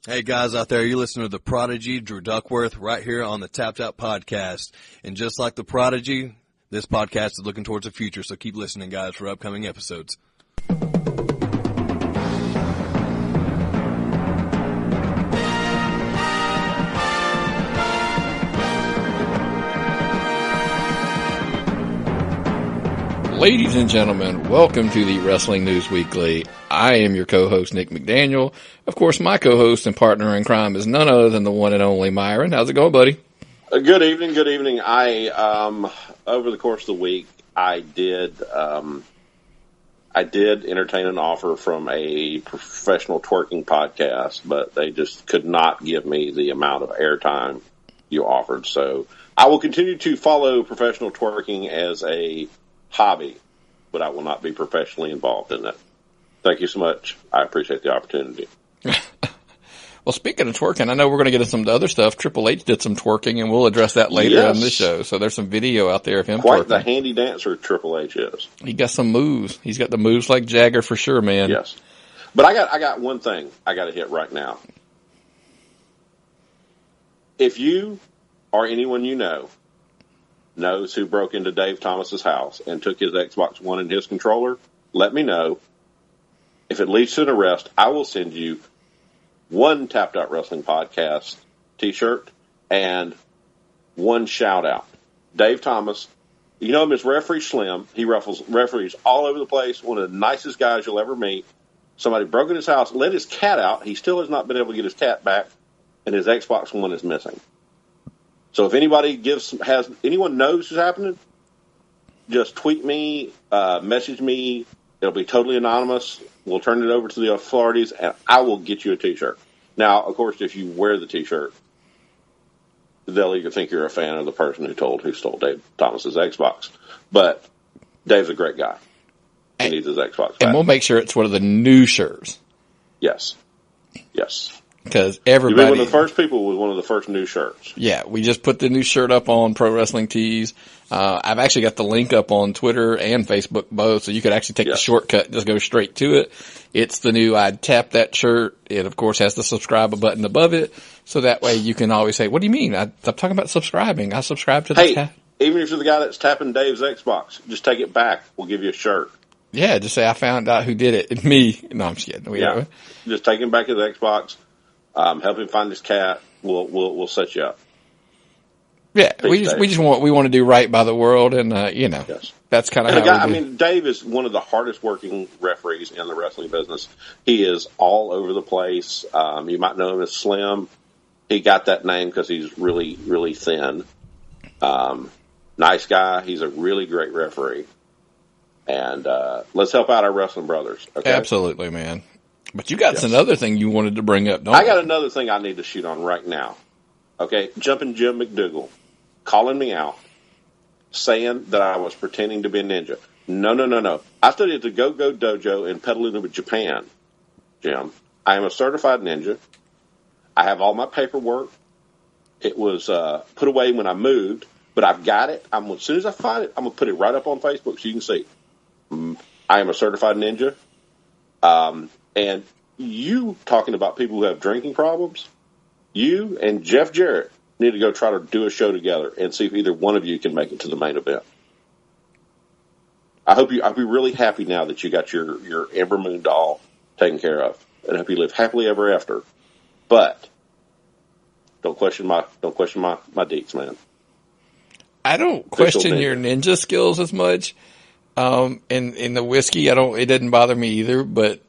Hey guys out there, you listen to the Prodigy, Drew Duckworth, right here on the Tapped Out Podcast. And just like the Prodigy, this podcast is looking towards the future, so keep listening, guys, for upcoming episodes. Ladies and gentlemen, welcome to the Wrestling News Weekly. I am your co-host, Nick McDaniel. Of course, my co-host and partner in crime is none other than the one and only Myron. How's it going, buddy? Good evening. I, over the course of the week, I did entertain an offer from a professional twerking podcast, but they just could not give me the amount of airtime you offered. So I will continue to follow professional twerking as a hobby, but I will not be professionally involved in it. Thank you so much. I appreciate the opportunity. Well, speaking of twerking, I know we're going to get into some other stuff. Triple H did some twerking, and we'll address that later on this show. So there's some video out there of him Quite twerking. the handy dancer Triple H is. He got some moves. He's got the moves like Jagger for sure, man. Yes. But I got one thing I got to hit right now. If you or anyone you know knows who broke into Dave Thomas's house and took his Xbox One and his controller, let me know. If it leads to an arrest, I will send you one Tapped Out Wrestling Podcast t-shirt and one shout out. Dave Thomas, you know him as Referee Slim. He referees all over the place. One of the nicest guys you'll ever meet. Somebody broke in his house, let his cat out. He still has not been able to get his cat back, and his Xbox One is missing. So if anyone knows what's happening, just tweet me, message me. It'll be totally anonymous. We'll turn it over to the authorities, and I will get you a T-shirt. Now, of course, if you wear the T-shirt, they'll either think you're a fan of the person who stole Dave Thomas's Xbox. But Dave's a great guy. He needs his Xbox back. And we'll make sure it's one of the new shirts. Yes. Because everybody... You'll be one of the first people with one of the first new shirts. Yeah, we just put the new shirt up on Pro Wrestling Tees. I've actually got the link up on Twitter and Facebook both, so you could actually take the shortcut and just go straight to it. It's the new I'd Tap That shirt. It, of course, has the subscribe button above it, so that way you can always say, what do you mean? I'm talking about subscribing. I subscribe to this guy. Even if you're the guy that's tapping Dave's Xbox, just take it back. We'll give you a shirt. Yeah, just say, I found out who did it. Me. No, I'm just kidding. Just take him back his Xbox. Help him find his cat. We'll set you up. Yeah, we want to do right by the world, and that's kind of how we do. I mean, Dave is one of the hardest working referees in the wrestling business. He is all over the place. You might know him as Slim. He got that name because he's really, really thin. Nice guy. He's a really great referee. And let's help out our wrestling brothers. Okay? Absolutely, man. But you got another thing you wanted to bring up, don't you? I got another thing I need to shoot on right now. Okay, Jumpin' Jim McDougal calling me out, saying that I was pretending to be a ninja. No. I studied at the Go-Go Dojo in Petaluma, Japan, Jim. I am a certified ninja. I have all my paperwork. It was put away when I moved, but I've got it. As soon as I find it, I'm going to put it right up on Facebook so you can see. I am a certified ninja. And you talking about people who have drinking problems, you and Jeff Jarrett need to go try to do a show together and see if either one of you can make it to the main event. I'll be really happy now that you got your Ember Moon doll taken care of, and I hope you live happily ever after. But don't question my deets, man. I don't question your ninja skills as much. In the whiskey, it didn't bother me either, but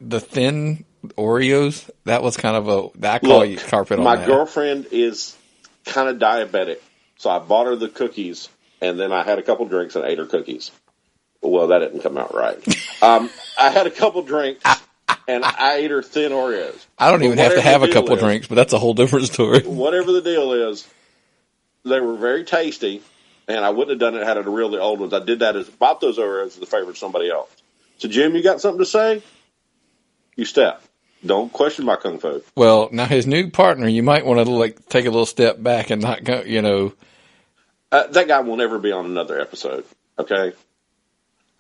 the thin Oreos, that was kind of I call you carpet on that. My girlfriend is kind of diabetic, so I bought her the cookies, and then I had a couple drinks and ate her cookies. Well, that didn't come out right. I had a couple drinks, and I ate her thin Oreos. I don't even have to have a couple drinks, but that's a whole different story. Whatever the deal is, they were very tasty, and I wouldn't have done it had I real the old ones. I did that bought those Oreos as a favor to somebody else. So, Jim, you got something to say? You step. Don't question my kung fu. Well, now his new partner, you might want to take a little step back and not go, that guy will never be on another episode, okay?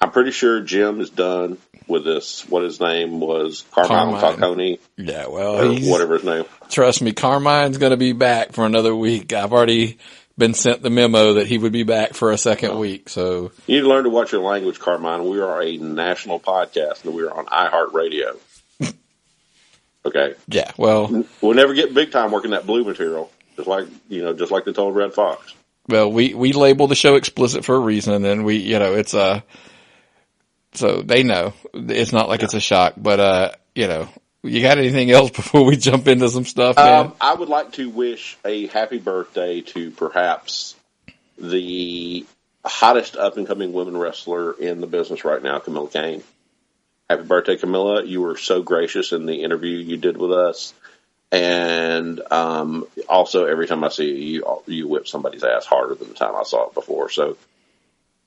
I'm pretty sure Jim is done with this, what his name was, Carmine Falcone. Yeah, well, or whatever his name. Trust me, Carmine's going to be back for another week. I've already been sent the memo that he would be back for a second week. So you need to learn to watch your language, Carmine. We are a national podcast, and we are on iHeartRadio. Okay. Yeah. Well, we'll never get big time working that blue material, just like they told Red Fox. Well, we label the show explicit for a reason, and it's so they know it's not like it's a shock, but you got anything else before we jump into some stuff, man? I would like to wish a happy birthday to perhaps the hottest up and coming women wrestler in the business right now, Camilla Kane. Happy birthday, Camilla. You were so gracious in the interview you did with us. And also, every time I see you whip somebody's ass harder than the time I saw it before. So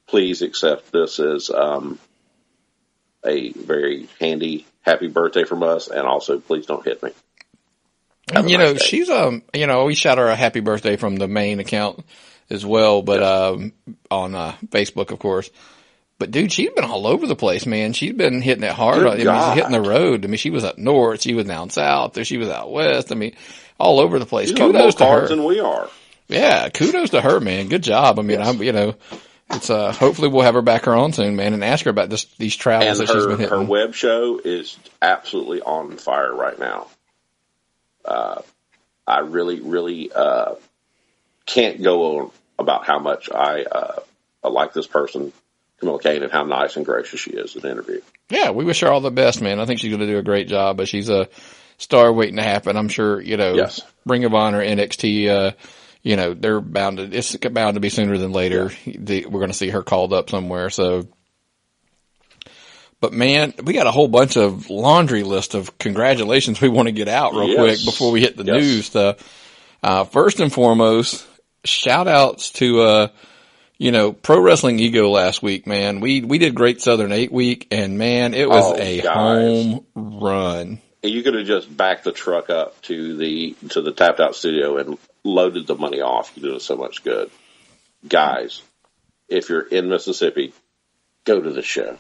please accept this as a very handy happy birthday from us. And also, please don't hit me. And, she's, we shout her a happy birthday from the main account as well, but on Facebook, of course. But dude, she's been all over the place, man. She's been hitting it hard. Good God. She's hitting the road. I mean, she was up north, she was down south, she was out west. I mean, all over the place. She's kudos to her. Than we are. Yeah, kudos to her, man. Good job. I mean, yes. It's hopefully we'll have her back on soon, man, and ask her about these travels that she's been hitting. Her web show is absolutely on fire right now. I really, really can't go on about how much I like this person, Camilla Kane, and how nice and gracious she is in the interview. Yeah, we wish her all the best, man. I think she's going to do a great job, but she's a star waiting to happen. I'm sure, yes. Ring of Honor, NXT, they're it's bound to be sooner than later. Yeah. We're going to see her called up somewhere. So, but man, we got a whole bunch of laundry list of congratulations we want to get out real quick before we hit the news stuff. First and foremost, shout outs to, Pro Wrestling Ego last week, man. We did Great Southern 8 week, and man, it was home run. You could have just backed the truck up to the Tapped Out studio and loaded the money off. You did us so much good. Guys, if you're in Mississippi, go to the show.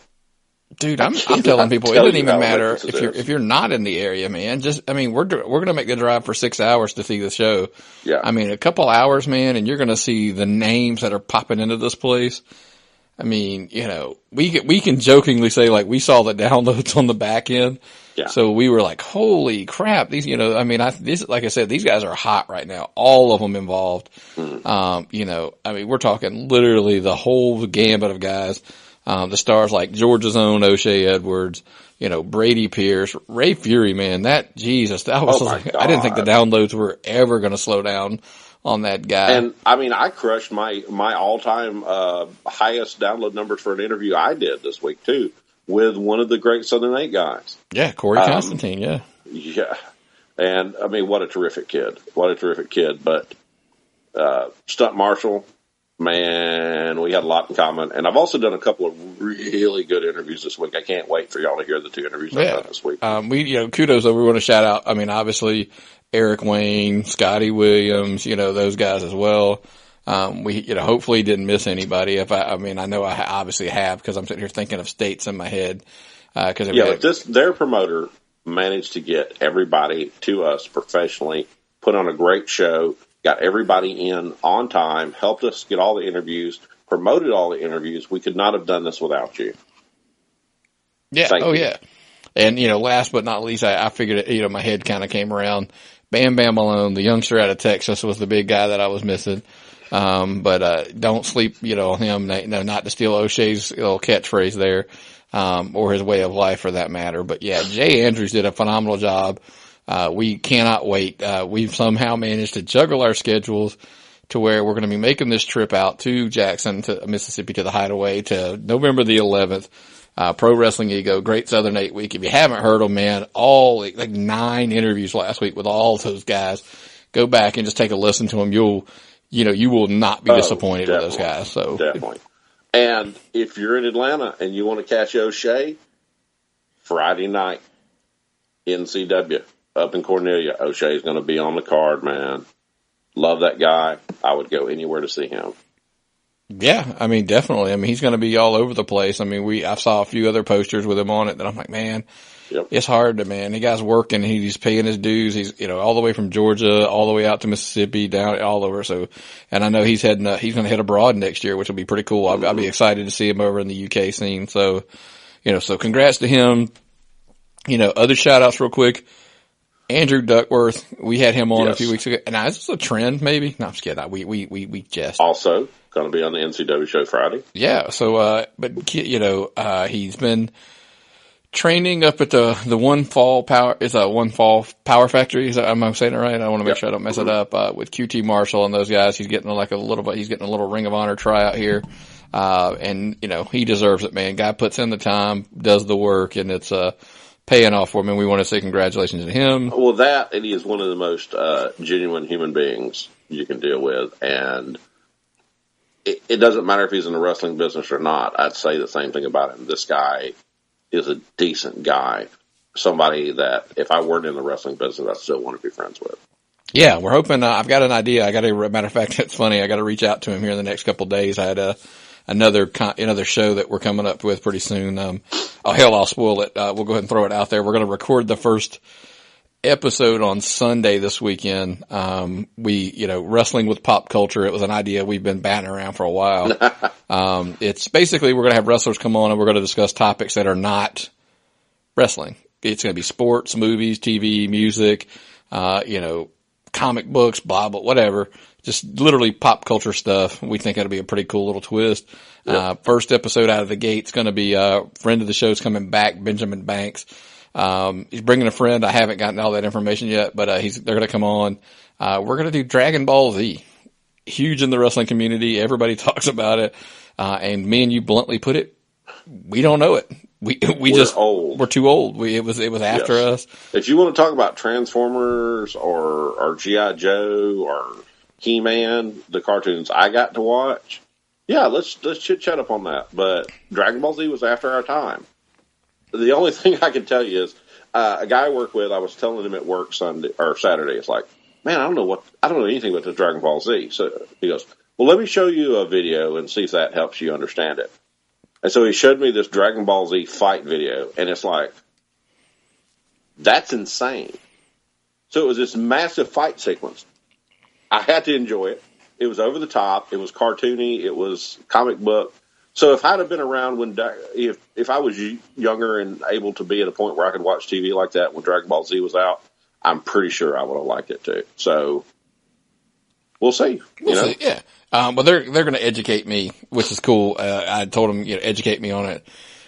Dude, I'm telling people, it doesn't even matter if you're not in the area, man. We're going to make the drive for 6 hours to see the show. Yeah. I mean, a couple hours, man, and you're going to see the names that are popping into this place. I mean, we can jokingly say, like, we saw the downloads on the back end. Yeah. So we were like, holy crap. These, like I said, these guys are hot right now. All of them involved. Mm. We're talking literally the whole gambit of guys. The stars like Georgia's own O'Shea Edwards, Brady Pierce, Ray Fury, man, I didn't think the downloads were ever going to slow down on that guy. And I crushed my all-time, highest download numbers for an interview I did this week too, with one of the Great Southern 8 guys. Yeah. Corey Constantine. Yeah. Yeah. And what a terrific kid. But, Stunt Marshall, man, we had a lot in common. And I've also done a couple of really good interviews this week. I can't wait for y'all to hear the 2 interviews I've done this week. Kudos. We want to shout out, obviously Eric Wayne, Scotty Williams, those guys as well. Hopefully didn't miss anybody. I know I obviously have, because I'm sitting here thinking of states in my head. But their promoter managed to get everybody to us professionally, put on a great show, got everybody in on time, helped us get all the interviews, promoted all the interviews. We could not have done this without you. Yeah. Thank you. Yeah. And, last but not least, I figured it, my head kind of came around. Bam Bam Malone, the youngster out of Texas, was the big guy that I was missing. But don't sleep, on him. Not to steal O'Shea's little catchphrase there, or his way of life for that matter. But yeah, Jay Andrews did a phenomenal job. We cannot wait. We've somehow managed to juggle our schedules to where we're going to be making this trip out to Jackson, to Mississippi, to the Hideaway, to November the 11th. Pro Wrestling Ego, Great Southern 8 week. If you haven't heard them, man, all like 9 interviews last week with all those guys. Go back and just take a listen to them. You will not be disappointed with those guys. So definitely. And if you're in Atlanta and you want to catch O'Shea, Friday night, NCW up in Cornelia, O'Shea's going to be on the card, man. Love that guy. I would go anywhere to see him. Yeah, I mean, definitely. I mean, he's going to be all over the place. I mean, I saw a few other posters with him on it that I'm like, man, it's hard to, man. The guy's working. He's paying his dues. He's, all the way from Georgia, all the way out to Mississippi, down all over. So, and I know he's going to head abroad next year, which will be pretty cool. I'll be excited to see him over in the UK scene. So, so congrats to him. Other shout outs real quick. Andrew Duckworth, we had him on a few weeks ago. And is this a trend maybe? No, I'm just kidding. We just. Also going to be on the NCW show Friday. Yeah. So, he's been training up at the One Fall Power Factory. Am I saying it right? I want to make sure I don't mess it up. With QT Marshall and those guys, he's getting a little Ring of Honor tryout here. And he deserves it, man. Guy puts in the time, does the work, and it's, paying off for him, and we want to say congratulations to him. Well, that, and he is one of the most genuine human beings you can deal with, and it doesn't matter if he's in the wrestling business or not. I'd say the same thing about him. This guy is a decent guy, somebody that if I weren't in the wrestling business, I still want to be friends with. Yeah, we're hoping. I've got an idea. Matter of fact, it's funny. I got to reach out to him here in the next couple of days. I had another show that we're coming up with pretty soon. I'll spoil it. We'll go ahead and throw it out there. We're going to record the first episode on Sunday this weekend. Wrestling with pop culture. It was an idea we've been batting around for a while. It's basically we're going to have wrestlers come on and we're going to discuss topics that are not wrestling. It's going to be sports, movies, TV, music, comic books, blah, blah, whatever. Just literally pop culture stuff. We think that'll be a pretty cool little twist. Yep. First episode out of the gate's going to be a friend of the show's coming back, Benjamin Banks. He's bringing a friend. I haven't gotten all that information yet, but they're going to come on. We're going to do Dragon Ball Z. Huge in the wrestling community. Everybody talks about it. And me and you bluntly put it, we don't know it. We're too old. It was after us. If you want to talk about Transformers or G.I. Joe or He-Man, the cartoons I got to watch, let's chit chat up on that. But Dragon Ball Z was after our time. The only thing I can tell you is a guy I work with. I was telling him at work Sunday or Saturday. It's like, man, I don't know anything about the Dragon Ball Z. So he goes, well, let me show you a video and see if that helps you understand it. And so he showed me this Dragon Ball Z fight video, and it's like, that's insane. So it was this massive fight sequence. I had to enjoy it. It was over the top. It was cartoony. It was comic book. So if I'd have been around if I was younger and able to be at a point where I could watch TV like that when Dragon Ball Z was out, I'm pretty sure I would have liked it too. So we'll see. We'll see. Yeah. But they're going to educate me, which is cool. I told them, educate me on it,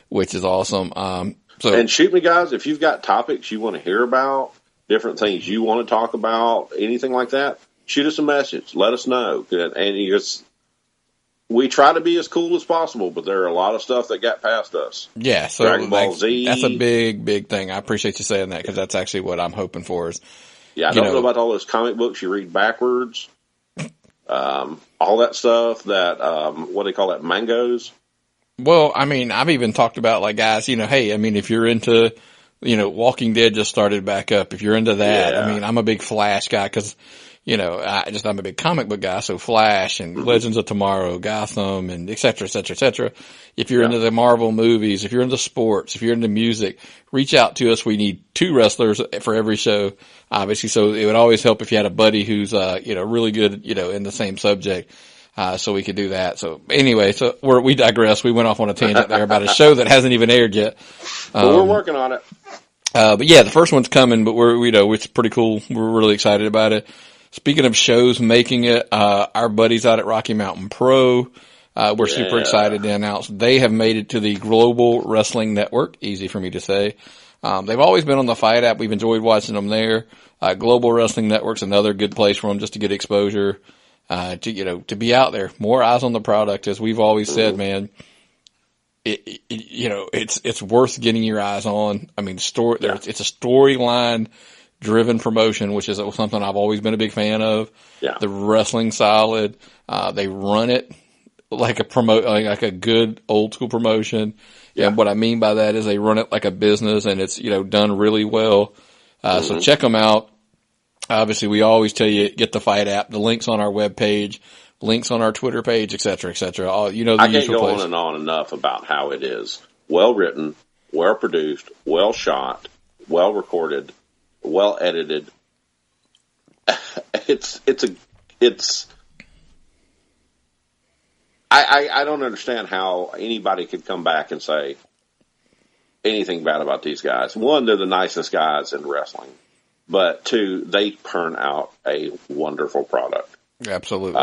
which is awesome. And shoot me, guys, if you've got topics you want to hear about, different things you want to talk about, anything like that, shoot us a message. Let us know. And we try to be as cool as possible, but there are a lot of stuff that got past us. Yeah. So Dragon Ball Z. That's a big, big thing. I appreciate you saying that because that's actually what I'm hoping for is. Yeah. I don't know about all those comic books you read backwards. All that stuff that, what do they call that? Mangoes. Well, I mean, I've even talked about like guys, hey, I mean, if you're into, Walking Dead just started back up. If you're into that, I mean, I'm a big Flash guy because, I'm a big comic book guy. So Flash and Legends of Tomorrow, Gotham and et cetera, et cetera, et cetera. If you're into the Marvel movies, if you're into sports, if you're into music, reach out to us. We need 2 wrestlers for every show, obviously. So it would always help if you had a buddy who's, really good, in the same subject. So we could do that. So anyway, we digress. We went off on a tangent there about a show that hasn't even aired yet. We're working on it. But yeah, the first one's coming, but it's pretty cool. We're really excited about it. Speaking of shows making it, our buddies out at Rocky Mountain Pro, we're super excited to announce they have made it to the Global Wrestling Network. Easy for me to say. They've always been on the Fight app. We've enjoyed watching them there. Global Wrestling Network's another good place for them just to get exposure, to be out there. More eyes on the product. As we've always said, man, it's worth getting your eyes on. I mean, it's a storyline driven promotion, which is something I've always been a big fan of. Yeah. The wrestling solid. They run it like a good old school promotion. Yeah. And what I mean by that is they run it like a business and it's, done really well. So check them out. Obviously we always tell you, get the Fight app. The link's on our webpage. links on our Twitter page, et cetera, et cetera. All, the I can't usual go place. on and on enough about how it is well written, well produced, well shot, well recorded, well edited. I don't understand how anybody could come back and say anything bad about these guys. One, they're the nicest guys in wrestling. But two, they turn out a wonderful product. Absolutely.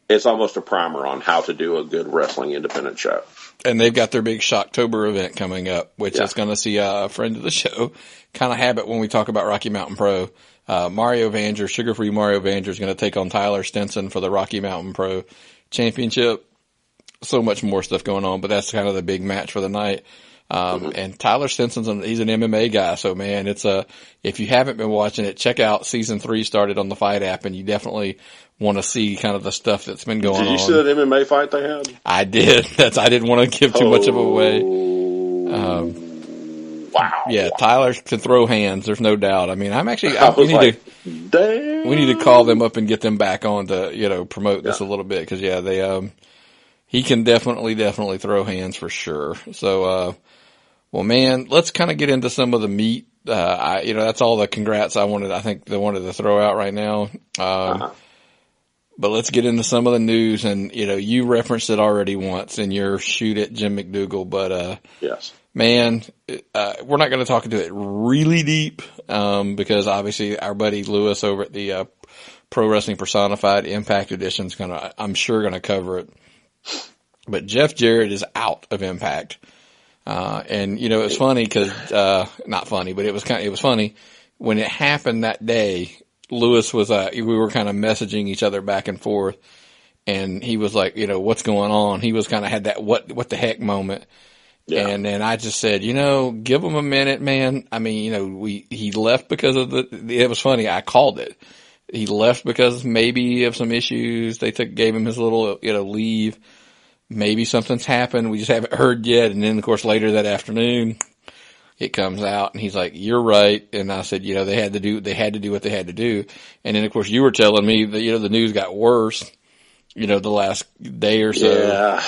It's almost a primer on how to do a good wrestling independent show. And they've got their big Shocktober event coming up, which is going to see a friend of the show kind of habit when we talk about Rocky Mountain Pro. Mario Vanger, Sugar-Free Mario Vanger, is going to take on Tyler Stinson for the Rocky Mountain Pro Championship. So much more stuff going on, but that's kind of the big match for the night. And Tyler Stinson's he's an MMA guy. So man, if you haven't been watching it, check out season 3 started on the Fight app, and you definitely want to see kind of the stuff that's been going on. Did you see that MMA fight they had? I did. I didn't want to give too much of it away. Wow. Yeah, Tyler can throw hands. There's no doubt. I mean, we need to call them up and get them back on to, promote this a little bit. Cause he can definitely throw hands for sure. So, well, man, let's kind of get into some of the meat. That's all the congrats I wanted to throw out right now. But let's get into some of the news, and, you referenced it already once in your shoot at Jim McDougal, but, yes, man, we're not going to talk into it really deep, because obviously our buddy Lewis over at the, Pro Wrestling Personified Impact Edition is I'm sure going to cover it. But Jeff Jarrett is out of Impact. And it's funny because, not funny, but it was funny when it happened that day. Lewis was, we were kind of messaging each other back and forth, and he was like, what's going on? He was kind of had that what the heck moment. Yeah. And then I just said, give him a minute, man. I mean, he left because of it was funny. I called it. He left because maybe of some issues. They gave him his little, leave. Maybe something's happened. We just haven't heard yet. And then of course later that afternoon, it comes out and he's like, you're right. And I said, they had to do what they had to do. And then of course you were telling me that, the news got worse, the last day or so.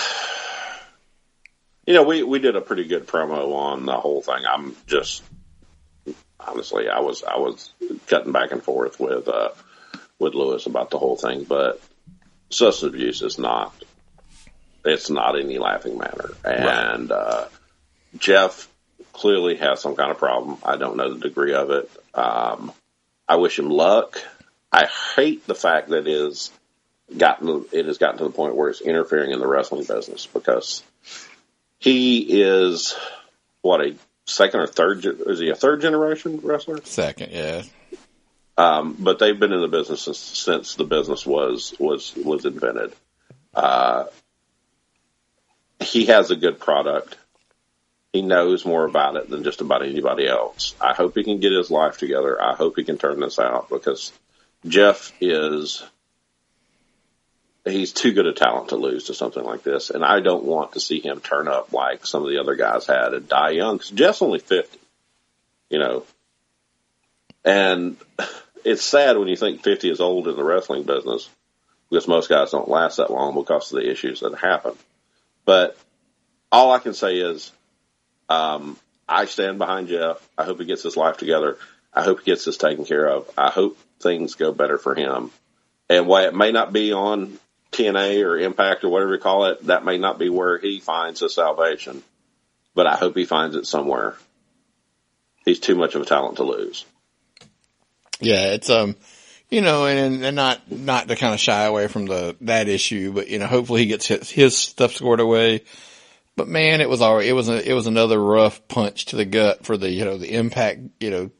Yeah. We did a pretty good promo on the whole thing. I'm just, honestly, I was cutting back and forth with Lewis about the whole thing, but substance abuse is not any laughing matter. And, Jeff clearly has some kind of problem. I don't know the degree of it. I wish him luck. I hate the fact that it has gotten to the point where it's interfering in the wrestling business, because he is a second or third, is he a third generation wrestler? Second, yeah. But they've been in the business since the business was invented. He has a good product. He knows more about it than just about anybody else. I hope he can get his life together. I hope he can turn this out, because Jeff he's too good a talent to lose to something like this. And I don't want to see him turn up like some of the other guys had and die young, because Jeff's only 50, and it's sad when you think 50 is old in the wrestling business, because most guys don't last that long because of the issues that happen. But all I can say is, I stand behind Jeff. I hope he gets his life together. I hope he gets this taken care of. I hope things go better for him. And while it may not be on TNA or Impact or whatever you call it, that may not be where he finds his salvation. But I hope he finds it somewhere. He's too much of a talent to lose. Yeah, it's and not to kind of shy away from that issue, but hopefully he gets his stuff scored away. But man, it was another rough punch to the gut for the Impact,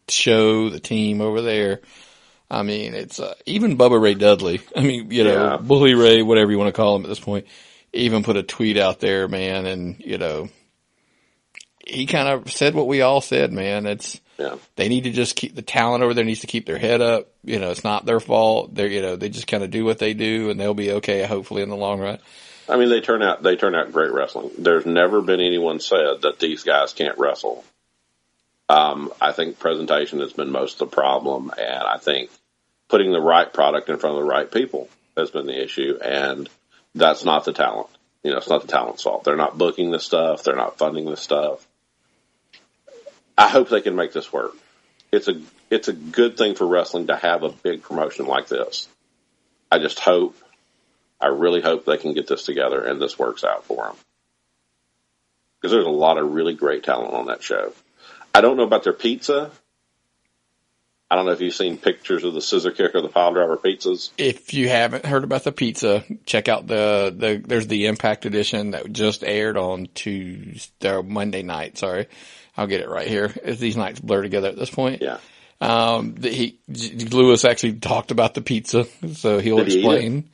show, the team over there. I mean, it's, even Bubba Ray Dudley. I mean, Bully Ray, whatever you want to call him at this point, even put a tweet out there, man. And, he kind of said what we all said, man. They need to just keep the talent over there needs to keep their head up. It's not their fault. They just kind of do what they do, and they'll be okay, hopefully, in the long run. I mean, they turn out great wrestling. There's never been anyone said that these guys can't wrestle. I think presentation has been most of the problem, and I think putting the right product in front of the right people. has been the issue, and that's not the talent. It's not the talent's fault. They're not booking this stuff. They're not funding this stuff. I hope they can make this work. It's a good thing for wrestling to have a big promotion like this. I really hope they can get this together and this works out for them. Because there's a lot of really great talent on that show. I don't know about their pizza. I don't know if you've seen pictures of the scissor kick or the pile driver pizzas. If you haven't heard about the pizza, check out there's the Impact edition that just aired on Monday night. Sorry. I'll get it right here. These nights blur together at this point. Yeah. Lewis actually talked about the pizza, so he'll explain.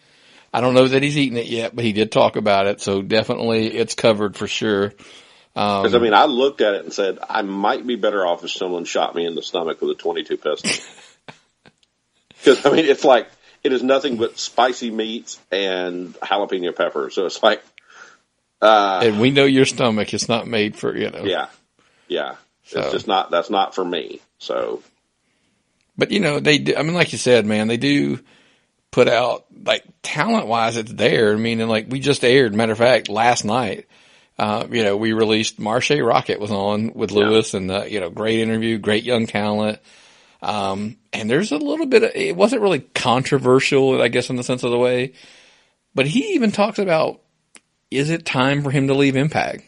I don't know that he's eaten it yet, but he did talk about it, so definitely it's covered for sure. Because, I looked at it and said, I might be better off if someone shot me in the stomach with a .22 pistol. Because, it's like, it is nothing but spicy meats and jalapeno peppers. So it's like... and we know your stomach is not made for, Yeah. Yeah. So. It's just not, that's not for me. So... But, they do, like you said, man, they do put out, like, talent-wise, it's there. We just aired, matter of fact, last night. We released Marche Rocket was on with Lewis and, great interview, great young talent. And there's a little bit it wasn't really controversial, I guess, in the sense of the way, but he even talks about, is it time for him to leave Impact?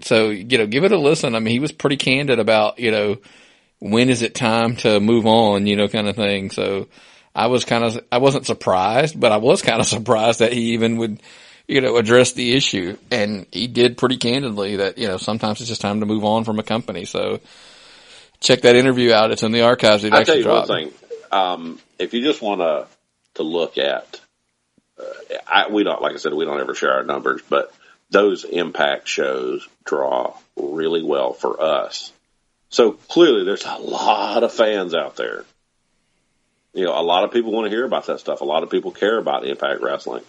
So, give it a listen. He was pretty candid about, when is it time to move on, kind of thing. So I wasn't surprised, but I was kind of surprised that he even would, address the issue. And he did pretty candidly that, sometimes it's just time to move on from a company. So check that interview out. It's in the archives. I'll tell you one thing. If you just want to look at, we don't, like I said, we don't ever share our numbers, but those Impact shows draw really well for us. So clearly there's a lot of fans out there. A lot of people want to hear about that stuff. A lot of people care about Impact Wrestling.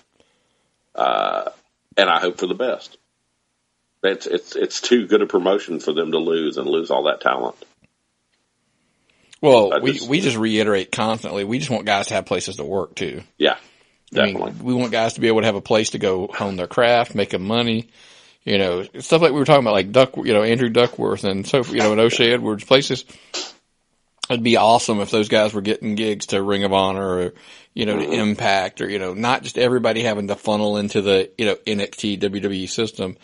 And I hope for the best. It's too good a promotion for them to lose all that talent. Well, we just reiterate constantly. We just want guys to have places to work too. Yeah, definitely. We want guys to be able to have a place to go hone their craft, make them money. Stuff like we were talking about, like Andrew Duckworth and so, and O'Shea Edwards, places. It'd be awesome if those guys were getting gigs to Ring of Honor or, to Impact or, not just everybody having to funnel into the, NXT WWE system.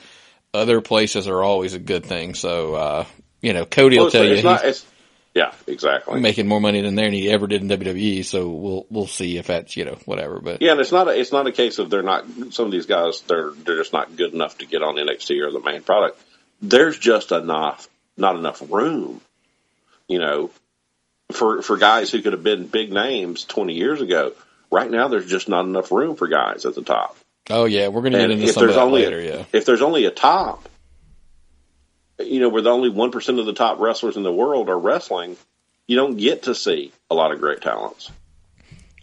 Other places are always a good thing. So, Cody will tell you yeah, exactly. Making more money than he ever did in WWE. So we'll see if that's, whatever. But yeah, and it's not a case of some of these guys, they're just not good enough to get on NXT or the main product. There's just not enough room, for guys who could have been big names 20 years ago. Right now, there's just not enough room for guys at the top. Oh yeah, we're going to get into some of that later. Yeah, if there's only a top, where the only 1% of the top wrestlers in the world are wrestling, you don't get to see a lot of great talents.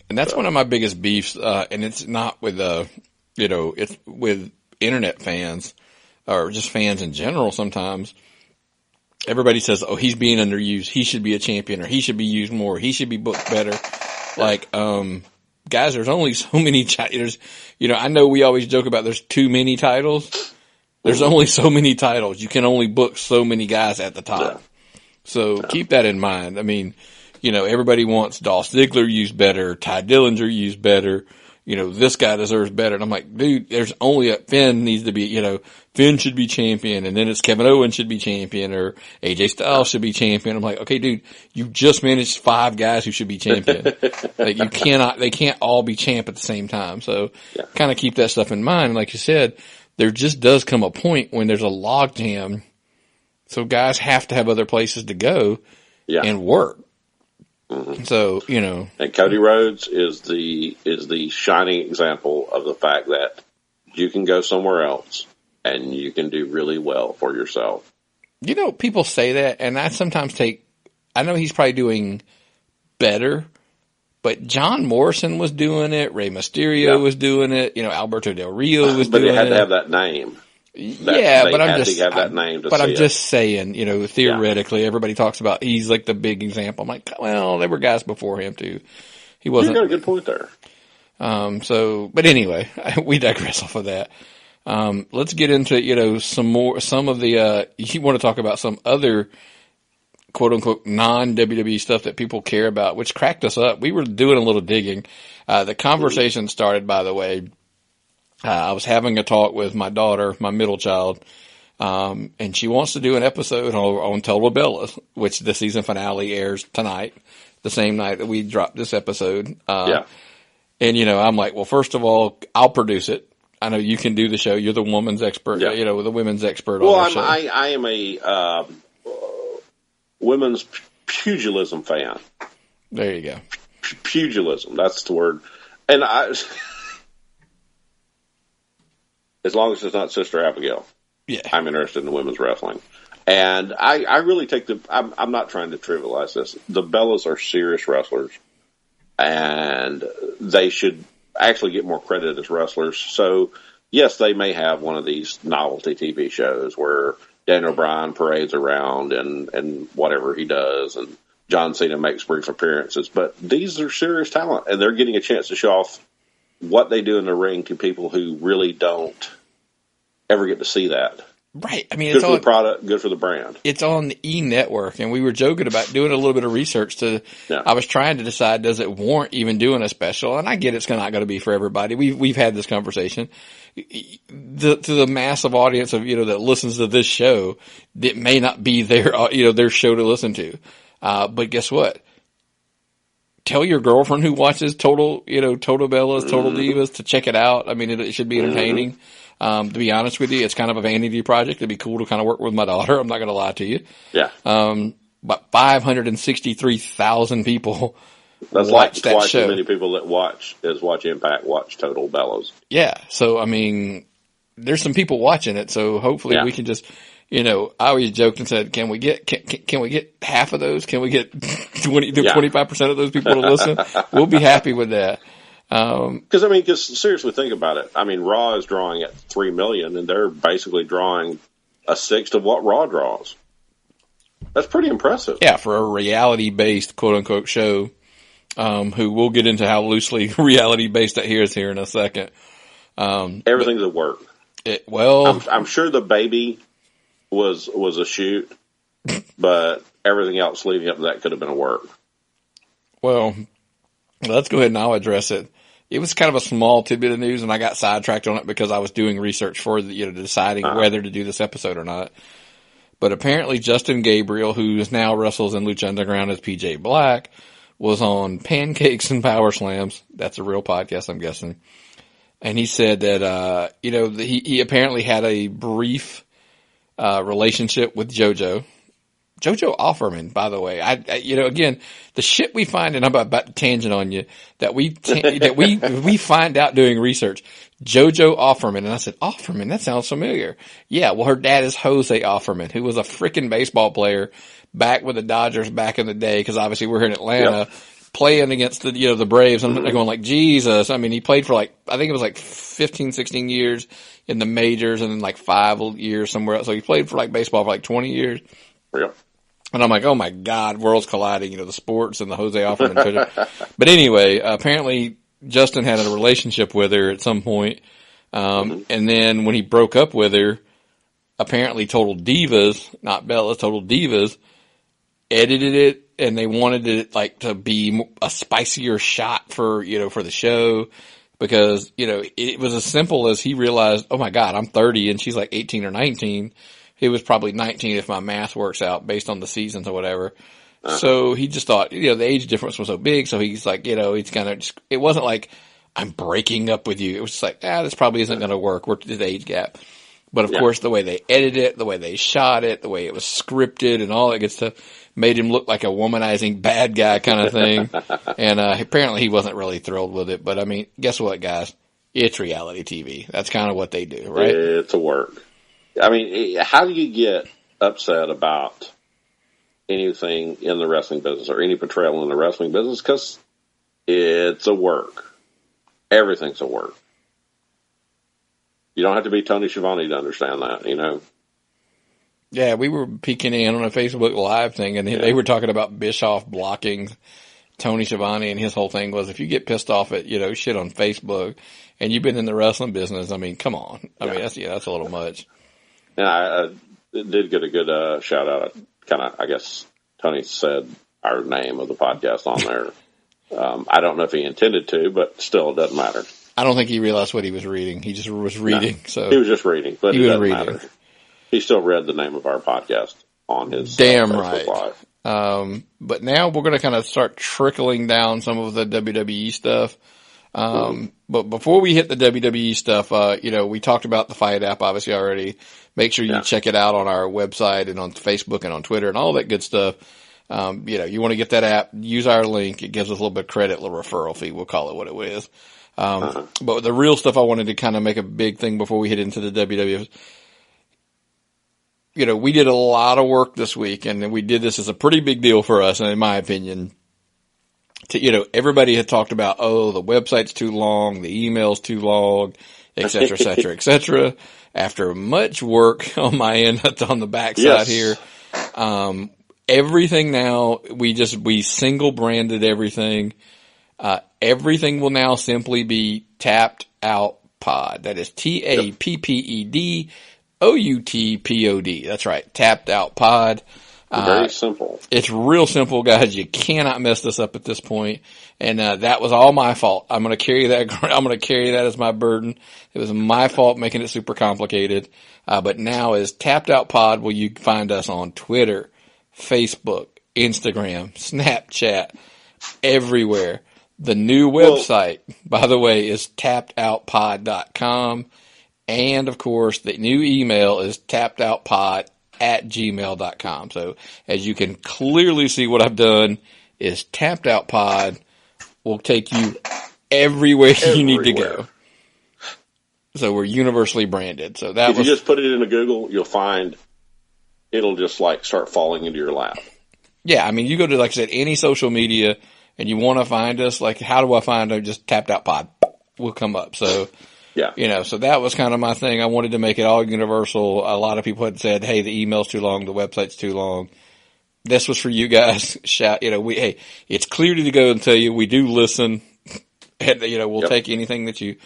And that's one of my biggest beefs, and it's not with it's with internet fans or just fans in general. Sometimes everybody says, "Oh, he's being underused. He should be a champion, or he should be used more. He should be booked better." Like, guys, there's only so many titles. I know we always joke about there's too many titles. There's only so many titles. You can only book so many guys at the top. So keep that in mind. Everybody wants Dolph Ziggler used better, Ty Dillinger used better. This guy deserves better. And I'm like, dude, there's only Finn needs to be, Finn should be champion, and then it's Kevin Owens should be champion, or AJ Styles should be champion. I'm like, okay, dude, you just managed 5 guys who should be champion. Like, they can't all be champ at the same time. So kind of keep that stuff in mind. And like you said, there just does come a point when there's a logjam. So guys have to have other places to go and work. Mm-hmm. So, and Cody Rhodes is the shining example of the fact that you can go somewhere else and you can do really well for yourself. People say that, and I sometimes I know he's probably doing better, but John Morrison was doing it, Rey Mysterio was doing it, Alberto Del Rio was doing it. But it had to have that name. But I'm just saying, theoretically, everybody talks about he's like the big example. I'm like, well, there were guys before him too. He wasn't. You got a good point there. But anyway, we digress off of that. Let's get into, some of the, you want to talk about some other quote unquote non-WWE stuff that people care about, which cracked us up. We were doing a little digging. The conversation started, by the way, I was having a talk with my daughter, my middle child, and she wants to do an episode on Total Bellas, which the season finale airs tonight, the same night that we dropped this episode. Yeah. And, I'm like, well, first of all, I'll produce it. I know you can do the show. You're the woman's expert, the women's expert on the show. I am a women's pugilism fan. There you go. Pugilism, that's the word. And as long as it's not Sister Abigail, I'm interested in women's wrestling. And I really take I'm not trying to trivialize this. The Bellas are serious wrestlers, and they should actually get more credit as wrestlers. So, yes, they may have one of these novelty TV shows where Daniel Bryan parades around and whatever he does, and John Cena makes brief appearances. But these are serious talent, and they're getting a chance to show off what they do in the ring to people who really don't ever get to see that. Right. I mean, good for the product, good for the brand. It's on the E! Network, and we were joking about doing a little bit of research I was trying to decide, does it warrant even doing a special? And I get it's not going to be for everybody. We've had this conversation. To the massive audience of, that listens to this show, it may not be their show to listen to. But guess what? Tell your girlfriend who watches Total Bellas, Total Divas to check it out. I mean, it should be entertaining. To be honest with you, it's kind of a vanity project. It'd be cool to kind of work with my daughter. I'm not going to lie to you. Yeah. But 563,000 people That's watch like that twice show. as many people that watch Impact watch Total Bellas. Yeah. So, I mean, there's some people watching it. So hopefully we can just, I always joked and said, can we get half of those? Can we get 25% of those people to listen? We'll be happy with that. Because seriously, think about it. I mean, Raw is drawing at 3 million, and they're basically drawing a sixth of what Raw draws. That's pretty impressive. Yeah, for a reality-based quote-unquote show, who we'll get into how loosely reality-based that is here in a second. Everything's a work. I'm sure the baby was a shoot, but everything else leading up to that could have been a work. Well, let's go ahead and I'll address it. It was kind of a small tidbit of news, and I got sidetracked on it because I was doing research for deciding whether to do this episode or not. But apparently Justin Gabriel, who now wrestles in Lucha Underground as PJ Black, was on Pancakes and Power Slams. That's a real podcast, I'm guessing. And he said that, he apparently had a brief relationship with JoJo Offerman, by the way. Again, the shit we find, and I'm about to tangent on you, that we find out doing research. JoJo Offerman, and I said, Offerman, that sounds familiar. Yeah, well, her dad is Jose Offerman, who was a freaking baseball player back with the Dodgers back in the day, because obviously we're here in Atlanta, playing against the Braves, and they're going like, Jesus. I mean, he played for I think it was 15, 16 years in the majors, and then 5 years somewhere else. So he played for baseball for 20 years. Yeah. And I'm like, oh my God, worlds colliding, the sports and the Jose Offerman. But anyway, apparently Justin had a relationship with her at some point. And then when he broke up with her, apparently Total Divas, not Bellas, Total Divas, edited it, and they wanted it to be a spicier shot for the show, because, it was as simple as he realized, oh my God, I'm 30 and she's 18 or 19. He was probably 19 if my math works out based on the seasons or whatever. So he just thought, the age difference was so big. So he's he's kind of just, it wasn't I'm breaking up with you. It was just this probably isn't going to work. We're the age gap. But of course, the way they edited it, the way they shot it, the way it was scripted and all that good stuff made him look like a womanizing bad guy kind of thing. And, apparently he wasn't really thrilled with it. But I mean, guess what, guys? It's reality TV. That's kind of what they do, right? It's a work. I mean, how do you get upset about anything in the wrestling business or any portrayal in the wrestling business? Because it's a work. Everything's a work. You don't have to be Tony Schiavone to understand that, Yeah, we were peeking in on a Facebook Live thing, and they were talking about Bischoff blocking Tony Schiavone and his whole thing was, if you get pissed off at, shit on Facebook and you've been in the wrestling business, I mean, come on. I mean, that's a little much. Yeah, I did get a good shout out. I guess Tony said our name of the podcast on there. I don't know if he intended to, but still, it doesn't matter. I don't think he realized what he was reading. He just was reading. No, so he was just reading, but he it was doesn't reading. matter. He still read the name of our podcast on his damn Facebook right. Live. But now we're going to kind of start trickling down some of the WWE stuff. But before we hit the WWE stuff, we talked about the Fight app obviously already. Make sure you check it out on our website and on Facebook and on Twitter and all that good stuff. You want to get that app, use our link. It gives us a little bit of credit, a little referral fee. We'll call it what it is. But the real stuff I wanted to kind of make a big thing before we hit into the WWE. We did a lot of work this week, and we did this as a pretty big deal for us, and in my opinion. Everybody had talked about, the website's too long, the email's too long, et cetera, et cetera, et cetera. After much work on my end, on the backside here, everything now, we single branded everything. Everything will now simply be Tapped Out Pod. That is TAPPEDOUTPOD. That's right. Tapped Out Pod. Very simple. It's real simple, guys. You cannot mess this up at this point. And, that was all my fault. I'm going to carry that as my burden. It was my fault making it super complicated. But now is Tapped Out Pod, where you find us on Twitter, Facebook, Instagram, Snapchat, everywhere. The new website, by the way, is tappedoutpod.com. And of course, the new email is tappedoutpod@gmail.com. So as you can clearly see, what I've done is Tapped Out Pod will take you everywhere you need to go. So we're universally branded. So if you just put it into Google, you'll find it'll just start falling into your lap. Yeah. I mean, you go to, like I said, any social media and you want to find us, how do I find them? Just Tapped Out Pod will come up. So, yeah. So that was kind of my thing. I wanted to make it all universal. A lot of people had said, hey, the email's too long, the website's too long. This was for you guys. It's clearly to go and tell you we do listen. And, we'll take anything that you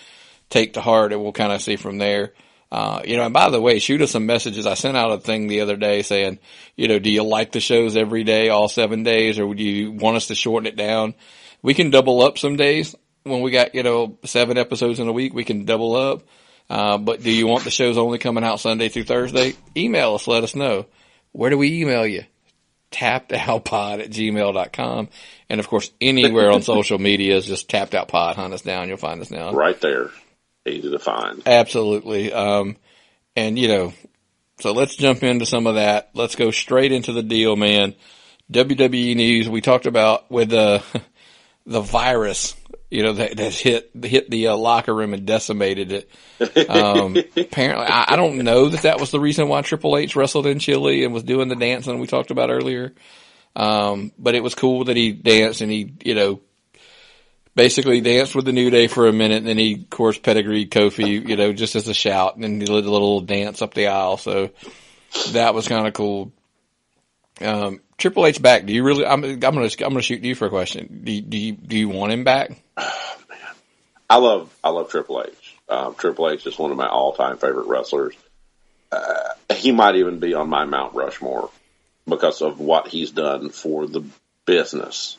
take to heart, and we'll kind of see from there. And by the way, shoot us some messages. I sent out a thing the other day saying, do you like the shows every day, all 7 days, or do you want us to shorten it down? We can double up some days. When we got, 7 episodes in a week, we can double up. But do you want the shows only coming out Sunday through Thursday? Email us, let us know. Where do we email you? tappedoutpod@gmail.com. And of course, anywhere on social media is just Tapped Out Pod. Hunt us down. You'll find us now. Right there. Easy to find. Absolutely. So let's jump into some of that. Let's go straight into the deal, man. WWE news. We talked about with the virus, that hit the locker room and decimated it. Apparently, I don't know that was the reason why Triple H wrestled in Chile and was doing the dancing we talked about earlier. But it was cool that he danced and he, basically danced with the New Day for a minute, and then he, of course, pedigreed Kofi, just as a shout, and then he did a little dance up the aisle. So that was kind of cool. Triple H back. Do you really? I'm gonna shoot you for a question. Do you want him back? Oh, man, I love Triple H. Triple H is one of my all-time favorite wrestlers. He might even be on my Mount Rushmore because of what he's done for the business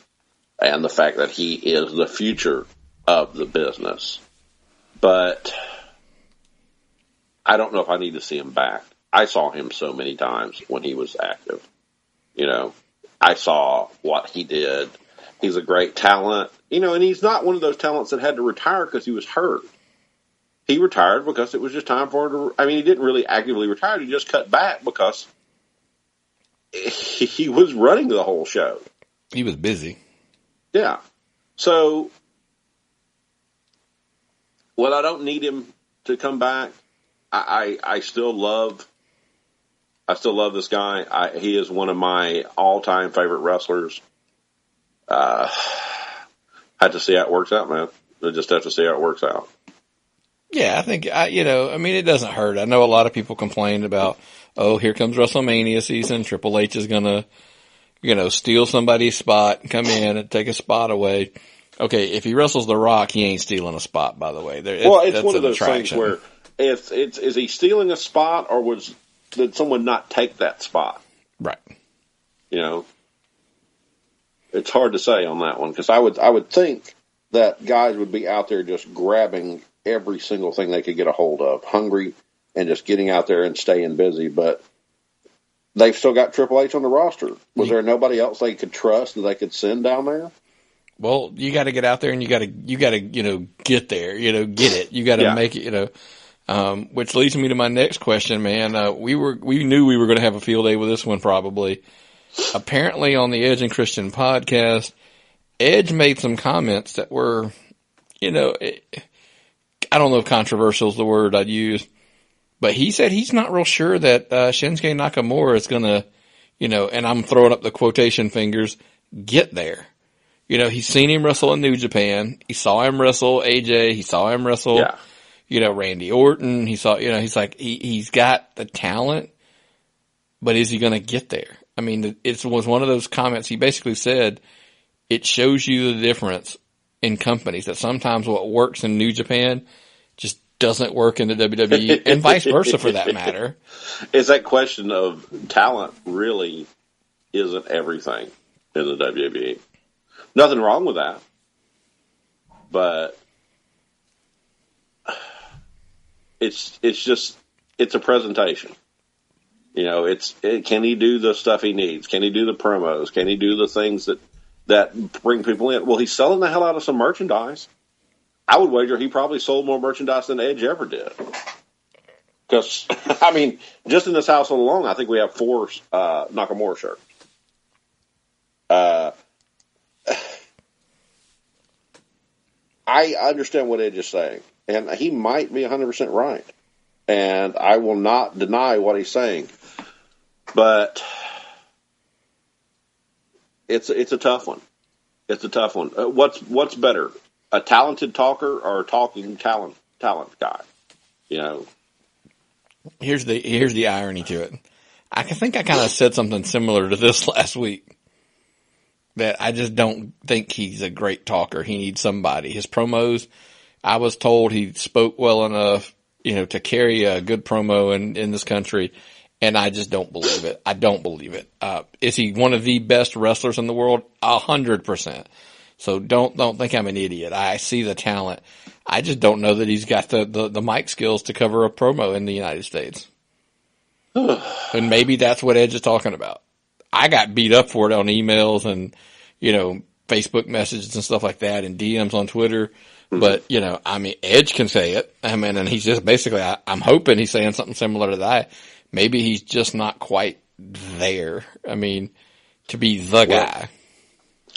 and the fact that he is the future of the business. But I don't know if I need to see him back. I saw him so many times when he was active. I saw what he did. He's a great talent, and he's not one of those talents that had to retire because he was hurt. He retired because it was just time for him to, he didn't really actively retire. He just cut back because he was running the whole show. He was busy. Yeah. So, I don't need him to come back. I still love this guy. He is one of my all-time favorite wrestlers. Had to see how it works out, man. I just have to see how it works out. Yeah, I think, it doesn't hurt. I know a lot of people complain about, here comes WrestleMania season. Triple H is going to, steal somebody's spot, come in and take a spot away. Okay, if he wrestles The Rock, he ain't stealing a spot, by the way. It's one of those things where is he stealing a spot, or did someone not take that spot? Right. It's hard to say on that one, because I would think that guys would be out there just grabbing every single thing they could get a hold of, hungry, and just getting out there and staying busy. But they've still got Triple H on the roster. Was there nobody else they could trust that they could send down there? Well, you got to get out there and you got to get there, get it. You got to make it, which leads me to my next question, man. We knew we were going to have a field day with this one probably. Apparently on the Edge and Christian podcast, Edge made some comments that were, I don't know if controversial is the word I'd use, but he said he's not real sure that Shinsuke Nakamura is going to, and I'm throwing up the quotation fingers, get there. He's seen him wrestle in New Japan. He saw him wrestle AJ. He saw him wrestle, Randy Orton. He saw, he's like, he's got the talent, but is he going to get there? I mean, it was one of those comments. He basically said, it shows you the difference in companies, that sometimes what works in New Japan just doesn't work in the WWE, and vice versa for that matter. Is that question of talent really isn't everything in the WWE? Nothing wrong with that, but it's a presentation. Can he do the stuff he needs? Can he do the promos? Can he do the things that bring people in? Well, he's selling the hell out of some merchandise. I would wager he probably sold more merchandise than Edge ever did. Because, just in this household alone, I think we have 4 Nakamura shirts. I understand what Edge is saying, and he might be 100% right, and I will not deny what he's saying, but it's a tough one. It's a tough one. What's better, a talented talker or a talking talent guy? Here's the irony to it. I think I kind of said something similar to this last week. That I just don't think he's a great talker. He needs somebody. His promos, I was told he spoke well enough, to carry a good promo in this country, and I just don't believe it. I don't believe it. Is he one of the best wrestlers in the world? 100%. So don't think I'm an idiot. I see the talent. I just don't know that he's got the mic skills to cover a promo in the United States. And maybe that's what Edge is talking about. I got beat up for it on emails and, Facebook messages and stuff like that and DMs on Twitter. But, Edge can say it. And he's just basically, I'm hoping he's saying something similar to that. Maybe he's just not quite there. To be the guy.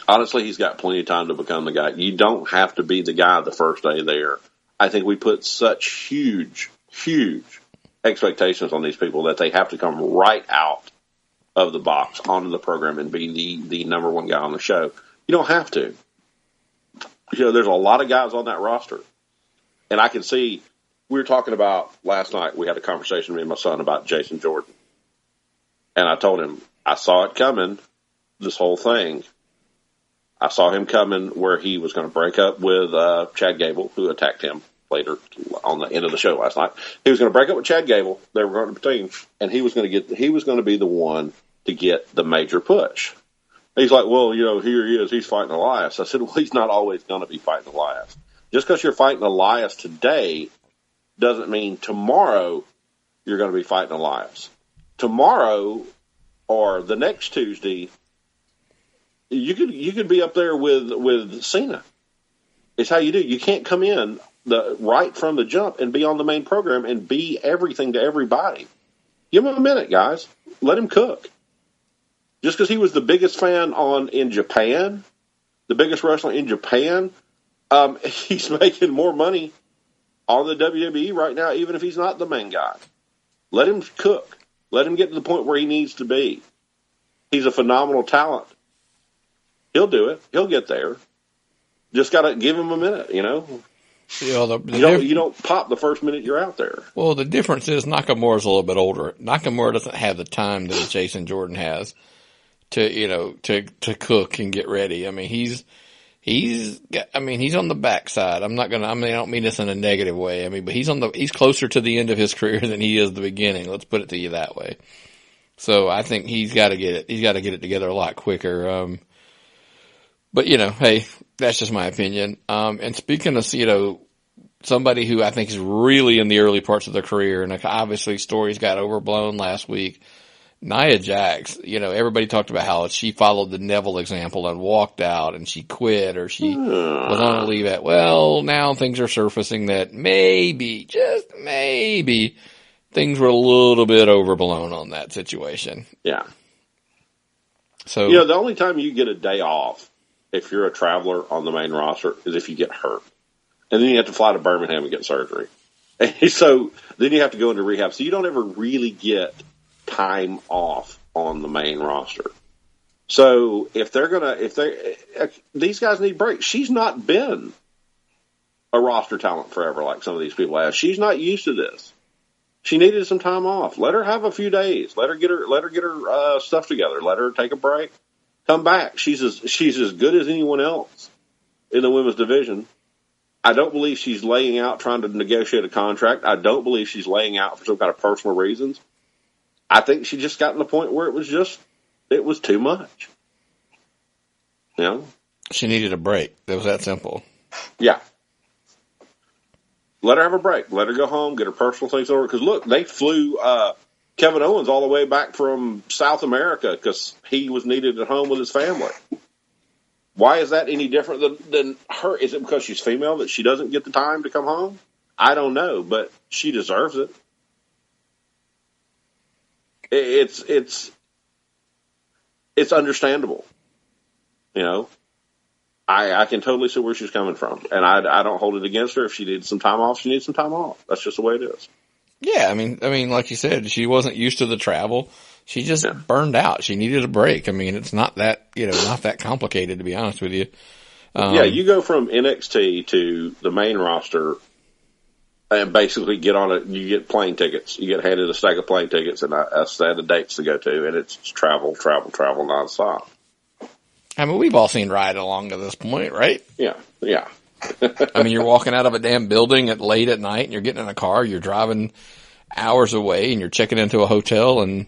Honestly, he's got plenty of time to become the guy. You don't have to be the guy the first day there. I think we put such huge, huge expectations on these people that they have to come right out of the box onto the program and be the number one guy on the show. You don't have to. There's a lot of guys on that roster. And I can see, we were talking about last night, we had a conversation, me and my son, about Jason Jordan. And I told him, I saw it coming, this whole thing. I saw him coming where he was going to break up with Chad Gable, who attacked him later on the end of the show last night. He was going to break up with Chad Gable. They were going to be team, and he was going to be the one to get the major push. He's like, well, here he is. He's fighting Elias. I said, well, he's not always going to be fighting Elias. Just because you're fighting Elias today doesn't mean tomorrow you're going to be fighting Elias. Tomorrow or the next Tuesday, you could be up there with Cena. It's how you do. You can't come in right from the jump and be on the main program and be everything to everybody. Give him a minute, guys. Let him cook. Just because he was the biggest fan in Japan, the biggest wrestler in Japan, he's making more money on the WWE right now, even if he's not the main guy. Let him cook. Let him get to the point where he needs to be. He's a phenomenal talent. He'll do it. He'll get there. Just got to give him a minute, You don't pop the first minute you're out there. Well, the difference is Nakamura's a little bit older. Nakamura doesn't have the time that Jason Jordan has to cook and get ready. I mean, he's on the backside. I don't mean this in a negative way. I mean, but he's closer to the end of his career than he is the beginning. Let's put it to you that way. So I think he's got to get it together a lot quicker. But hey, that's just my opinion. And speaking of, somebody who I think is really in the early parts of their career, and obviously stories got overblown last week, Nia Jax. Everybody talked about how she followed the Neville example and walked out and she quit or she was on a leave at. Well, now things are surfacing that maybe, just maybe, things were a little bit overblown on that situation. Yeah. So, the only time you get a day off if you're a traveler on the main roster is if you get hurt. And then you have to fly to Birmingham and get surgery. And so then you have to go into rehab. So you don't ever really get time off on the main roster. So if these guys need breaks. She's not been a roster talent forever like some of these people have. She's not used to this. She needed some time off. Let her have a few days. Let her get her stuff together. Let her take a break. Come back. She's as good as anyone else in the women's division. I don't believe she's laying out trying to negotiate a contract. I don't believe she's laying out for some kind of personal reasons. I think she just got to the point where it was too much. She needed a break. It was that simple. Yeah. Let her have a break. Let her go home, get her personal things over. Because, look, they flew Kevin Owens all the way back from South America because he was needed at home with his family. Why is that any different than her? Is it because she's female that she doesn't get the time to come home? I don't know, but she deserves it. It's understandable. I can totally see where she's coming from, and I don't hold it against her. If she needs some time off, she needs some time off. That's just the way it is. Yeah, I mean, like you said, she wasn't used to the travel. She just burned out. She needed a break. I mean, it's not that not that complicated, to be honest with you. You go from NXT to the main roster, and basically get on it. You get plane tickets. You get handed a stack of plane tickets and a set of dates to go to, and it's travel nonstop. I mean, we've all seen Ride Along to this point, right? Yeah. I mean, you're walking out of a damn building late at night, and you're getting in a car. You're driving hours away, and you're checking into a hotel. And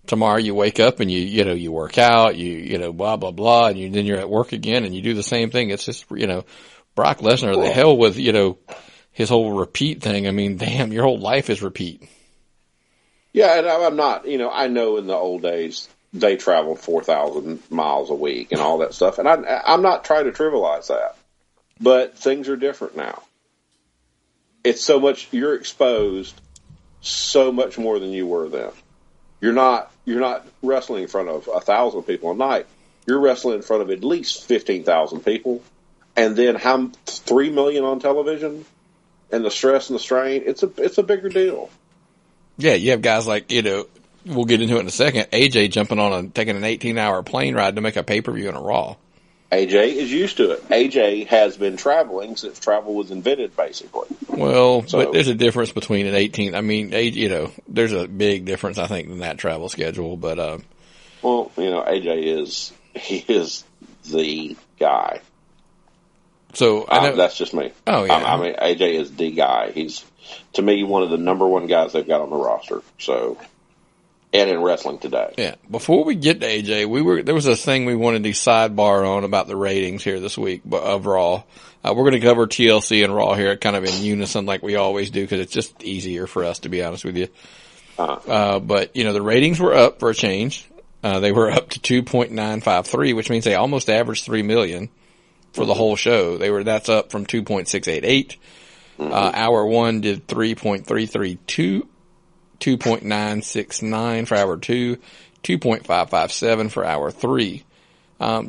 tomorrow you wake up and you work out. You blah blah blah, and then you're at work again, and you do the same thing. It's just Brock Lesnar. The hell with his whole repeat thing. I mean, damn, your whole life is repeat. Yeah, and I'm not. I know in the old days they traveled 4,000 miles a week and all that stuff. And I'm not trying to trivialize that, but things are different now. It's so much, you're exposed so much more than you were then. You're not wrestling in front of 1,000 people a night. You're wrestling in front of at least 15,000 people. And then 3 million on television and the stress and the strain. It's a bigger deal. Yeah. You have guys like, we'll get into it in a second. AJ jumping on taking an 18-hour plane ride to make a pay-per-view on a Raw. AJ is used to it. AJ has been traveling since travel was invented, basically. Well, but there's a difference between an 18. I mean, there's a big difference, I think, in that travel schedule. But AJ is the guy. So I know that's just me. Oh yeah, I mean, AJ is the guy. He's, to me, one of the number one guys they've got on the roster. So. And in wrestling today. Yeah. Before we get to AJ, there was a thing we wanted to sidebar on about the ratings here this week of Raw. We're going to cover TLC and Raw here kind of in unison like we always do because it's just easier for us, to be honest with you. But, the ratings were up for a change. They were up to 2.953, which means they almost averaged 3 million for the whole show. That's up from 2.688. Hour 1 did 3.332. 2.969 for hour 2, 2.557 for hour 3.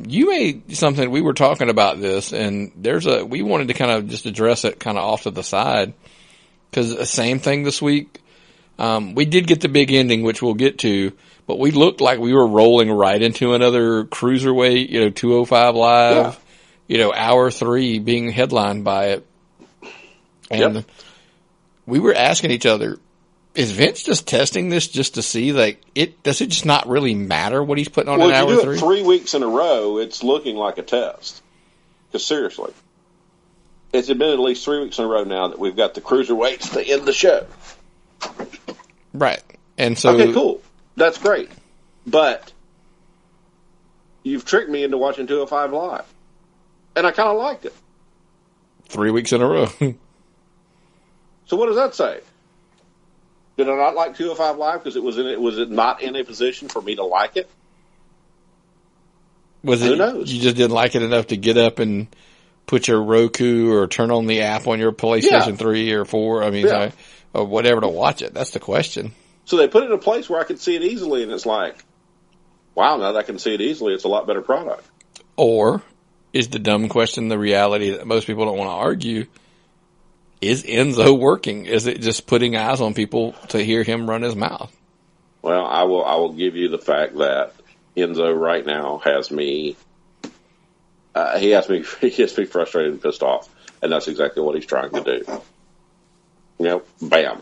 You made something, we were talking about this, and we wanted to kind of just address it kind of off to the side, because the same thing this week. We did get the big ending, which we'll get to, but we looked like we were rolling right into another cruiserweight, 205 Live, hour 3 being headlined by it. And we were asking each other, Is Vince just testing this just to see, does it just not really matter what he's putting on well, in hour if you do 3? it 3 weeks in a row, it's looking like a test. Because seriously, it's been at least 3 weeks in a row now that we've got the cruiserweights to end the show. Right. And so, okay, cool. That's great. But you've tricked me into watching 205 Live. And I kind of liked it. 3 weeks in a row. So what does that say? Did I not like 205 Live because was it not in a position for me to like it? Who knows? You just didn't like it enough to get up and put your Roku or turn on the app on your PlayStation 3 or 4, or whatever to watch it? That's the question. So they put it in a place where I could see it easily, and it's like, wow, now that I can see it easily, it's a lot better product. Or is the dumb question the reality that most people don't want to argue? Is Enzo working? Is it just putting eyes on people to hear him run his mouth? Well, I will give you the fact that Enzo right now has me. He gets me frustrated and pissed off, and that's exactly what he's trying to do. Bam,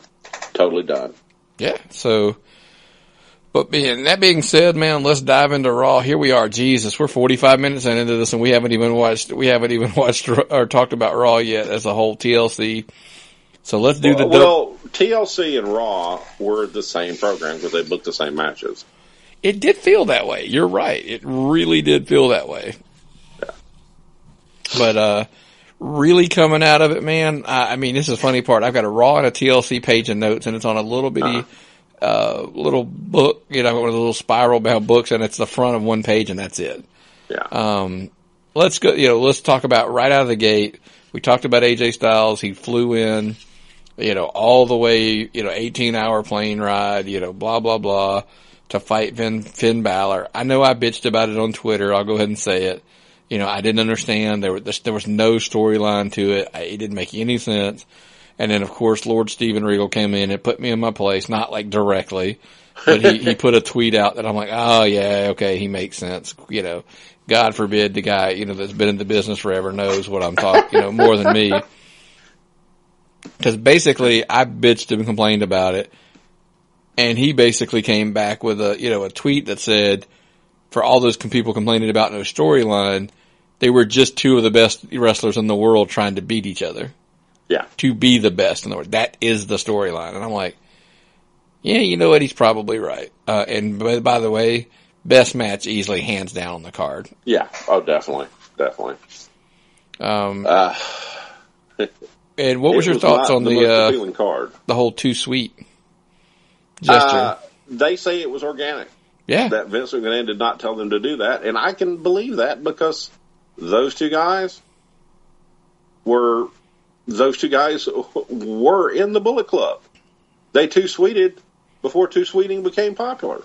totally done. Yeah. So, but that being said, man, let's dive into Raw. Here we are. Jesus, we're 45 minutes into this, and we haven't even watched or talked about Raw yet as a whole TLC. So let's do TLC and Raw were the same program because they booked the same matches. It did feel that way. You're right. It really did feel that way. Yeah. But really coming out of it, man. I mean, this is the funny part. I've got a Raw and a TLC page of notes, and it's on a little bitty. Little book, one of the little spiral bound books, and it's the front of one page, and that's it. Yeah. Let's go. Let's talk about right out of the gate. We talked about AJ Styles. He flew in, all the way, 18-hour plane ride, blah blah blah, to fight Finn Balor. I know I bitched about it on Twitter. I'll go ahead and say it. I didn't understand. There was no storyline to it. It didn't make any sense. And then, of course, Lord Steven Regal came in and put me in my place, not like directly, but he put a tweet out that I'm like, oh, yeah, okay, he makes sense. God forbid the guy, that's been in the business forever knows what I'm talking, more than me. Because basically, I bitched and complained about it, and he basically came back with a tweet that said, for all those people complaining about no storyline, they were just two of the best wrestlers in the world trying to beat each other. Yeah. To be the best in the world. That is the storyline. And I'm like, yeah, you know what? He's probably right. And by the way, best match easily hands down on the card. Yeah. Oh, definitely. Definitely. And what was your thoughts on the card? The whole too sweet gesture? They say it was organic. Yeah. That Vince McMahon did not tell them to do that. And I can believe that because those two guys were in the Bullet Club. They too sweeted before too sweeting became popular.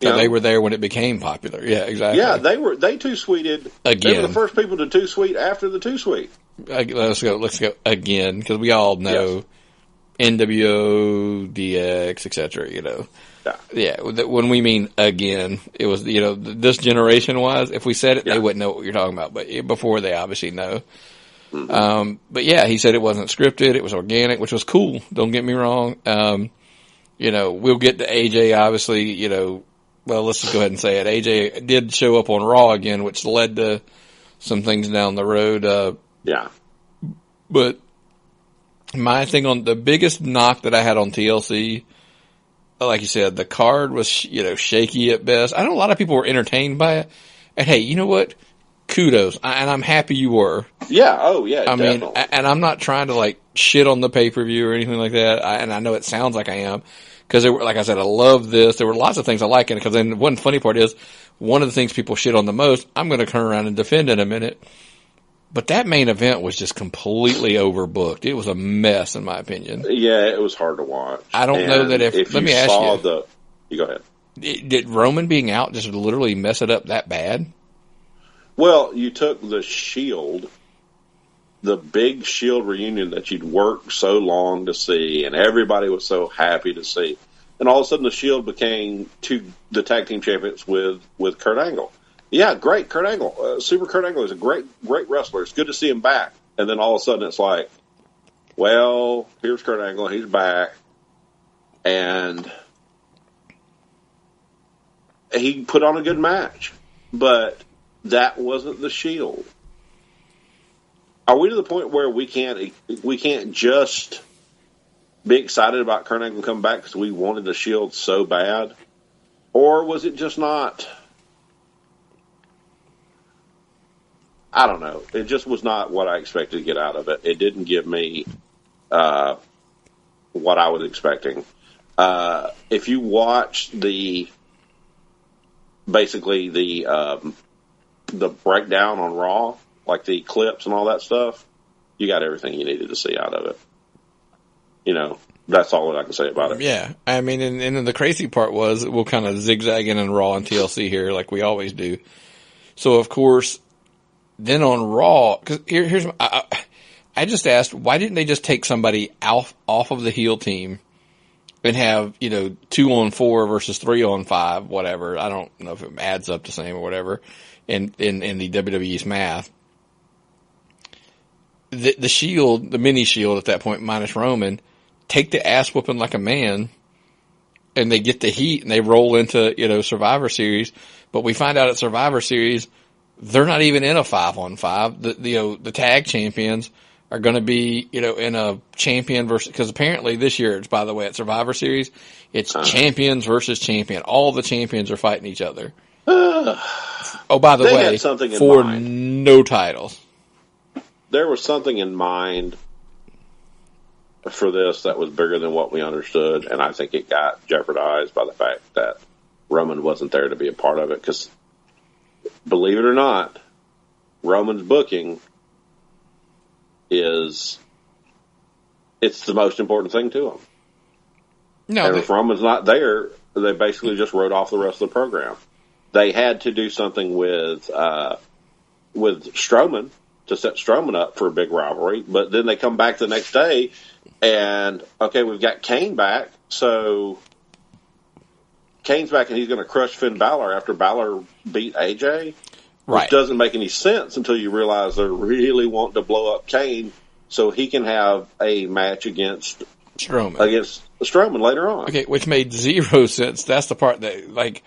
So they were there when it became popular. Yeah, exactly. Yeah, they too sweeted again. They were the first people to too sweet after the too sweet. Let's go again because we all know NWO, DX, etc. Yeah. When we mean again, it was this generation wise. If we said it, they wouldn't know what you're talking about. But before, they obviously know. Mm-hmm. But yeah, he said it wasn't scripted. It was organic, which was cool. Don't get me wrong. We'll get to AJ, obviously, well, let's just go ahead and say it. AJ did show up on Raw again, which led to some things down the road. But my thing on the biggest knock that I had on TLC, like you said, the card was, shaky at best. I know a lot of people were entertained by it. And hey, you know what? Kudos. And I'm happy you were. Yeah. Oh, yeah. I mean, and I'm not trying to shit on the pay-per-view or anything like that. And I know it sounds like I am. Because, like I said, I love this. There were lots of things I like in it. Because then one funny part is, one of the things people shit on the most, I'm going to turn around and defend in a minute. But that main event was just completely overbooked. It was a mess, in my opinion. Yeah, it was hard to watch. I don't know that if let me ask you. You go ahead. Did Roman being out just literally mess it up that bad? Well, you took the Shield, the big Shield reunion that you'd worked so long to see, and everybody was so happy to see. And all of a sudden the Shield became the tag team champions with Kurt Angle. Yeah, great, Kurt Angle. Super Kurt Angle is a great wrestler. It's good to see him back. And then all of a sudden it's like, well, here's Kurt Angle. He's back. and he put on a good match, but that wasn't the Shield. Are we to the point where we can't just be excited about Kurt Angle coming back because we wanted the Shield so bad? Or was it just not? I don't know. It just was not what I expected to get out of it. It didn't give me what I was expecting. If you watch basically the breakdown on Raw, like the clips and all that stuff, you got everything you needed to see out of it. You know, that's all that I can say about it. Yeah. I mean, and the crazy part was we'll kind of zigzag in Raw and TLC here like we always do. So, of course, then on Raw, because here's I just asked, why didn't they just take somebody off of the heel team and have, 2-on-4 versus 3-on-5, whatever. I don't know if it adds up the same or whatever in the WWE's math. The Shield, the mini Shield at that point, minus Roman, take the ass whooping like a man, and they get the heat and they roll into, Survivor Series. But we find out at Survivor Series, they're not even in a 5-on-5. The tag champions are going to be, in a champion versus, because apparently this year, it's, by the way, at Survivor Series, it's champions versus champion. All the champions are fighting each other. Oh, by the way, for no titles. There was something in mind for this that was bigger than what we understood, and I think it got jeopardized by the fact that Roman wasn't there to be a part of it, because believe it or not, Roman's booking it's the most important thing to him. No, and if Roman's not there, they basically just wrote off the rest of the program. They had to do something with Strowman to set Strowman up for a big rivalry, but then they come back the next day and, okay, we've got Kane back, so Kane's back and he's going to crush Finn Balor after Balor beat AJ, which doesn't make any sense until you realize they're really wanting to blow up Kane so he can have a match against Strowman later on. Okay, which made zero sense. That's the part that, like,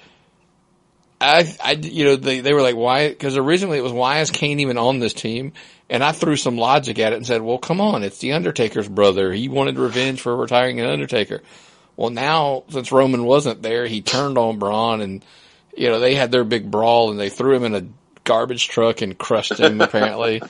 they were like, why? Because originally it was, why is Kane even on this team? And I threw some logic at it and said, well, come on, it's the Undertaker's brother. He wanted revenge for retiring an Undertaker. Well, now, since Roman wasn't there, he turned on Braun and, they had their big brawl and they threw him in a garbage truck and crushed him, apparently.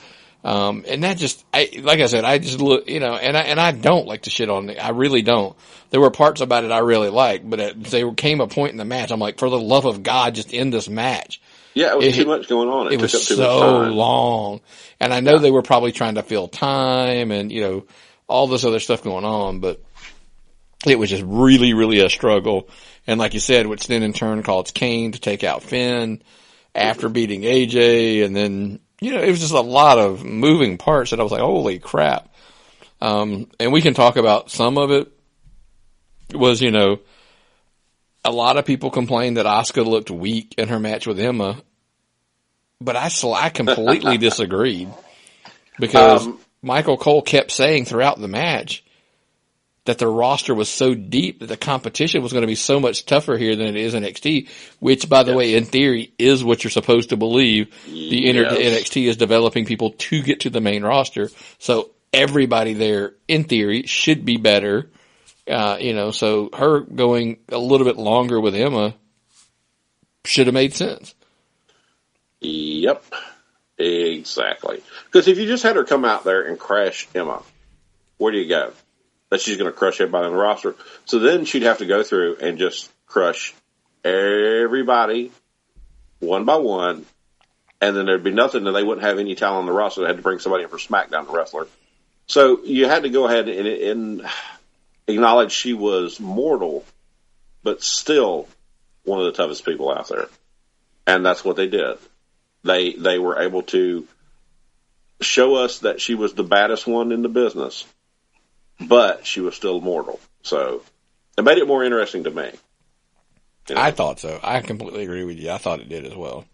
And that just, like I said, I just look, and I don't like to shit on it. I really don't. There were parts about it I really liked, but there came a point in the match, I'm like, for the love of God, just end this match. Yeah, it was too much going on. It was so long. And I know they were probably trying to fill time and, all this other stuff going on, but it was just really, really a struggle. And like you said, which then in turn caused Kane to take out Finn after beating AJ. And then, it was just a lot of moving parts that I was like, holy crap. And we can talk about some of it. Was, a lot of people complained that Asuka looked weak in her match with Emma, but I completely disagreed, because Michael Cole kept saying throughout the match that the roster was so deep that the competition was going to be so much tougher here than it is in NXT, which, by the way, in theory, is what you're supposed to believe. The NXT is developing people to get to the main roster, so everybody there, in theory, should be better. So her going a little bit longer with Emma should have made sense. Yep, exactly. Because if you just had her come out there and crash Emma, where do you go? That she's going to crush everybody on the roster. So then she'd have to go through and just crush everybody one by one, and then there'd be nothing, and they wouldn't have any talent on the roster. They had to bring somebody in for Smackdown to wrestle her. So you had to go ahead and acknowledge she was mortal, but still one of the toughest people out there. And that's what they did. They were able to show us that she was the baddest one in the business, but she was still mortal. So it made it more interesting to me. I thought so. I completely agree with you. I thought it did as well.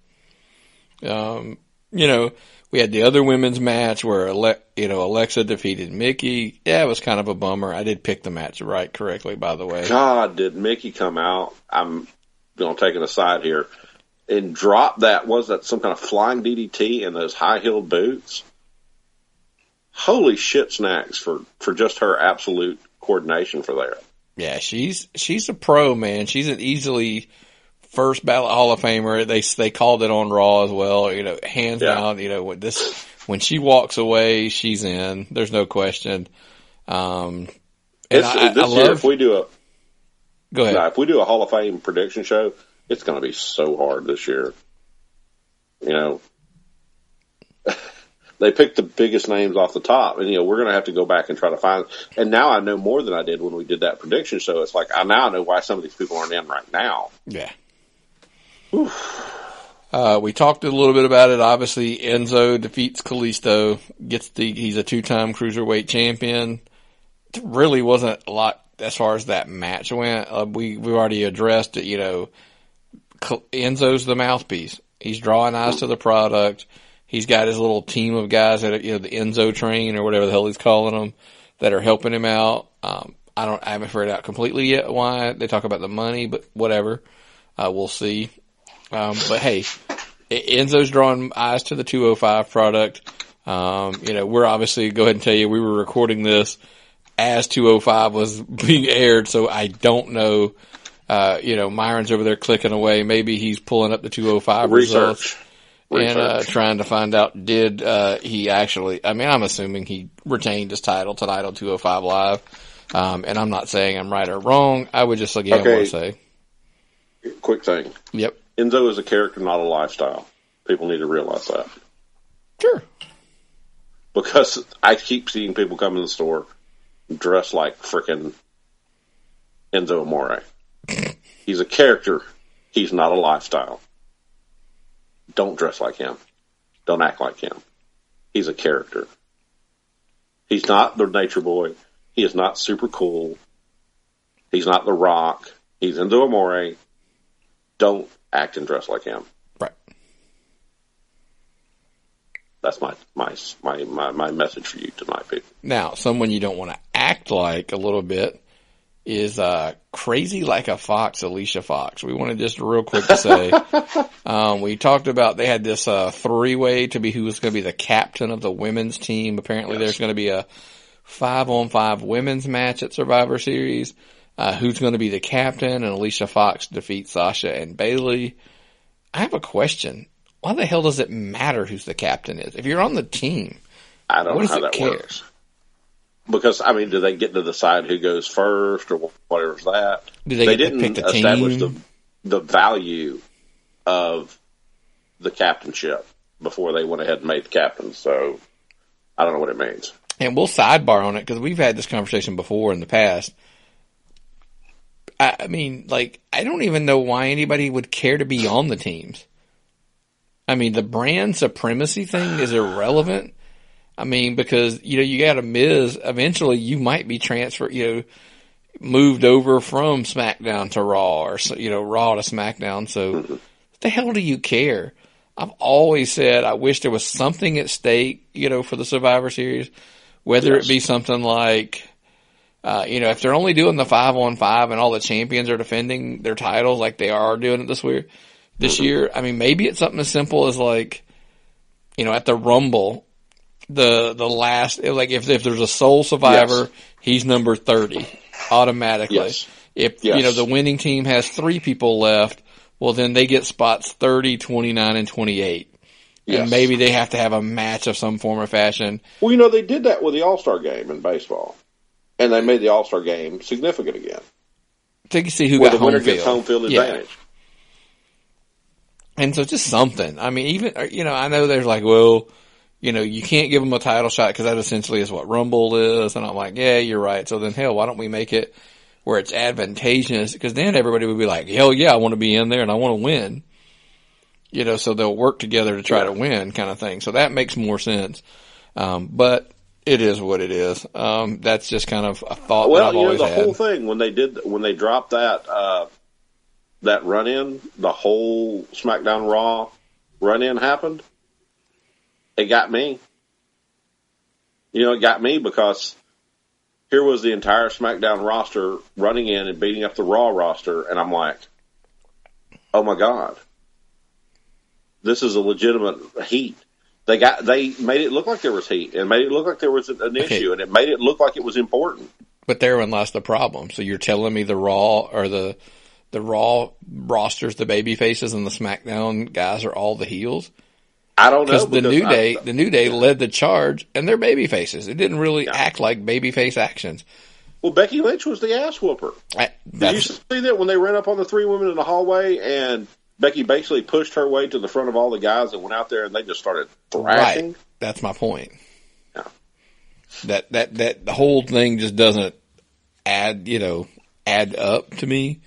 We had the other women's match where, Alexa defeated Mickey. Yeah, it was kind of a bummer. I did pick the match correctly, by the way. God, did Mickey come out? I'm going to take an aside here. And drop that, was that some kind of flying DDT in those high-heeled boots? Holy shit snacks for just her absolute coordination for that. Yeah, she's a pro, man. She's an easily first ballot Hall of Famer. They called it on Raw as well. Hands down. When she walks away, she's in. There's no question. And I love. If we do go ahead. If we do a Hall of Fame prediction show, it's going to be so hard this year. They picked the biggest names off the top, and we're going to have to go back and try to find. And now I know more than I did when we did that prediction show. It's like I now know why some of these people aren't in right now. Yeah. We talked a little bit about it. Obviously, Enzo defeats Kalisto, he's a 2-time cruiserweight champion. It really wasn't a lot as far as that match went. We've already addressed it. Enzo's the mouthpiece. He's drawing eyes to the product. He's got his little team of guys that the Enzo train or whatever the hell he's calling them that are helping him out. I haven't figured out completely yet why they talk about the money, but whatever. We'll see. But hey, Enzo's drawing eyes to the 205 product. We're obviously, go ahead and tell you, we were recording this as 205 was being aired, so I don't know. Myron's over there clicking away. Maybe he's pulling up the 205 results. And trying to find out, did he actually, I'm assuming he retained his title tonight on 205 Live. And I'm not saying I'm right or wrong. I would just, again, want to say. Quick thing. Yep. Enzo is a character, not a lifestyle. People need to realize that. Sure. Because I keep seeing people come in the store dressed like frickin' Enzo Amore. He's a character. He's not a lifestyle. Don't dress like him. Don't act like him. He's a character. He's not the Nature Boy. He is not super cool. He's not The Rock. He's Enzo Amore. Don't act and dress like him. Right. That's my message for you tonight, people. Now, someone you don't want to act like a little bit is crazy like a fox, Alicia Fox. We wanted just real quick to say, we talked about they had this 3-way to be who was going to be the captain of the women's team. Apparently there's going to be a 5-on-5 women's match at Survivor Series. Who's going to be the captain? And Alicia Fox defeats Sasha and Bayley. I have a question. Why the hell does it matter who's the captain is? If you're on the team, I don't know how that works. Because, do they get to decide who goes first or whatever's that? They didn't pick the establish team? the value of the captainship before they went ahead and made the captain. So, I don't know what it means. And we'll sidebar on it because we've had this conversation before in the past. I don't even know why anybody would care to be on the teams. The brand supremacy thing is irrelevant. Because, you got a Miz, eventually you might be transferred, moved over from SmackDown to Raw or, Raw to SmackDown. So what the hell do you care? I've always said I wish there was something at stake, for the Survivor Series, whether it be something like, if they're only doing the 5-on-5 and all the champions are defending their titles like they are doing it this year, maybe it's something as simple as like, at the Rumble, the last, like if there's a sole survivor, he's number 30 automatically. Yes. If, the winning team has 3 people left, well then they get spots 30, 29, and 28. Yes. And maybe they have to have a match of some form or fashion. Well, they did that with the All-Star game in baseball. And they made the All-Star game significant again. So you can see who got home field. Where the winner gets home field advantage. And so just something. Even, I know there's like, well, you can't give them a title shot because that essentially is what Rumble is. And I'm like, yeah, you're right. So then, hell, why don't we make it where it's advantageous? Because then everybody would be like, hell yeah, I want to be in there and I want to win. So they'll work together to try to win kind of thing. So that makes more sense. But it is what it is. That's just kind of a thought that I've always had. The whole thing, when they dropped that run-in, the whole SmackDown Raw run-in happened. it got me. It got me because here was the entire SmackDown roster running in and beating up the Raw roster, and I'm like, oh my God, this is a legitimate heat. They made it look like there was heat, and made it look like there was an issue, and it made it look like it was important. But therein lies the problem. So you're telling me the Raw or the Raw rosters, the baby faces, and the SmackDown guys are all the heels? I don't know. Because the New Day led the charge, and they're baby faces. It didn't really act like baby face actions. Well, Becky Lynch was the ass whooper. Did you see that when they ran up on the three women in the hallway, and Becky basically pushed her way to the front of all the guys and went out there, and they just started thrashing? Right. That's my point. Yeah. That the whole thing just doesn't add up to me.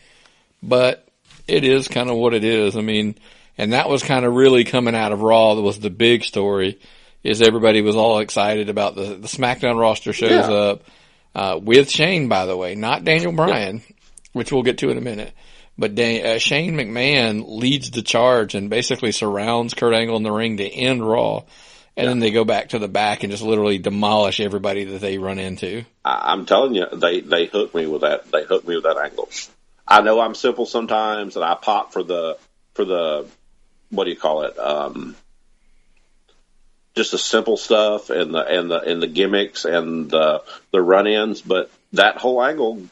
But it is kind of what it is. I mean, and that was kind of really coming out of Raw. That was the big story, is everybody was all excited about the SmackDown roster shows up, with Shane, by the way, not Daniel Bryan, which we'll get to in a minute. But Shane McMahon leads the charge and basically surrounds Kurt Angle in the ring to end Raw. And then they go back to the back and just literally demolish everybody that they run into. I'm telling you, they hooked me with that. They hooked me with that angle. I know I'm simple sometimes, and I pop for the what do you call it? Just the simple stuff and the gimmicks and the run-ins, but that whole angle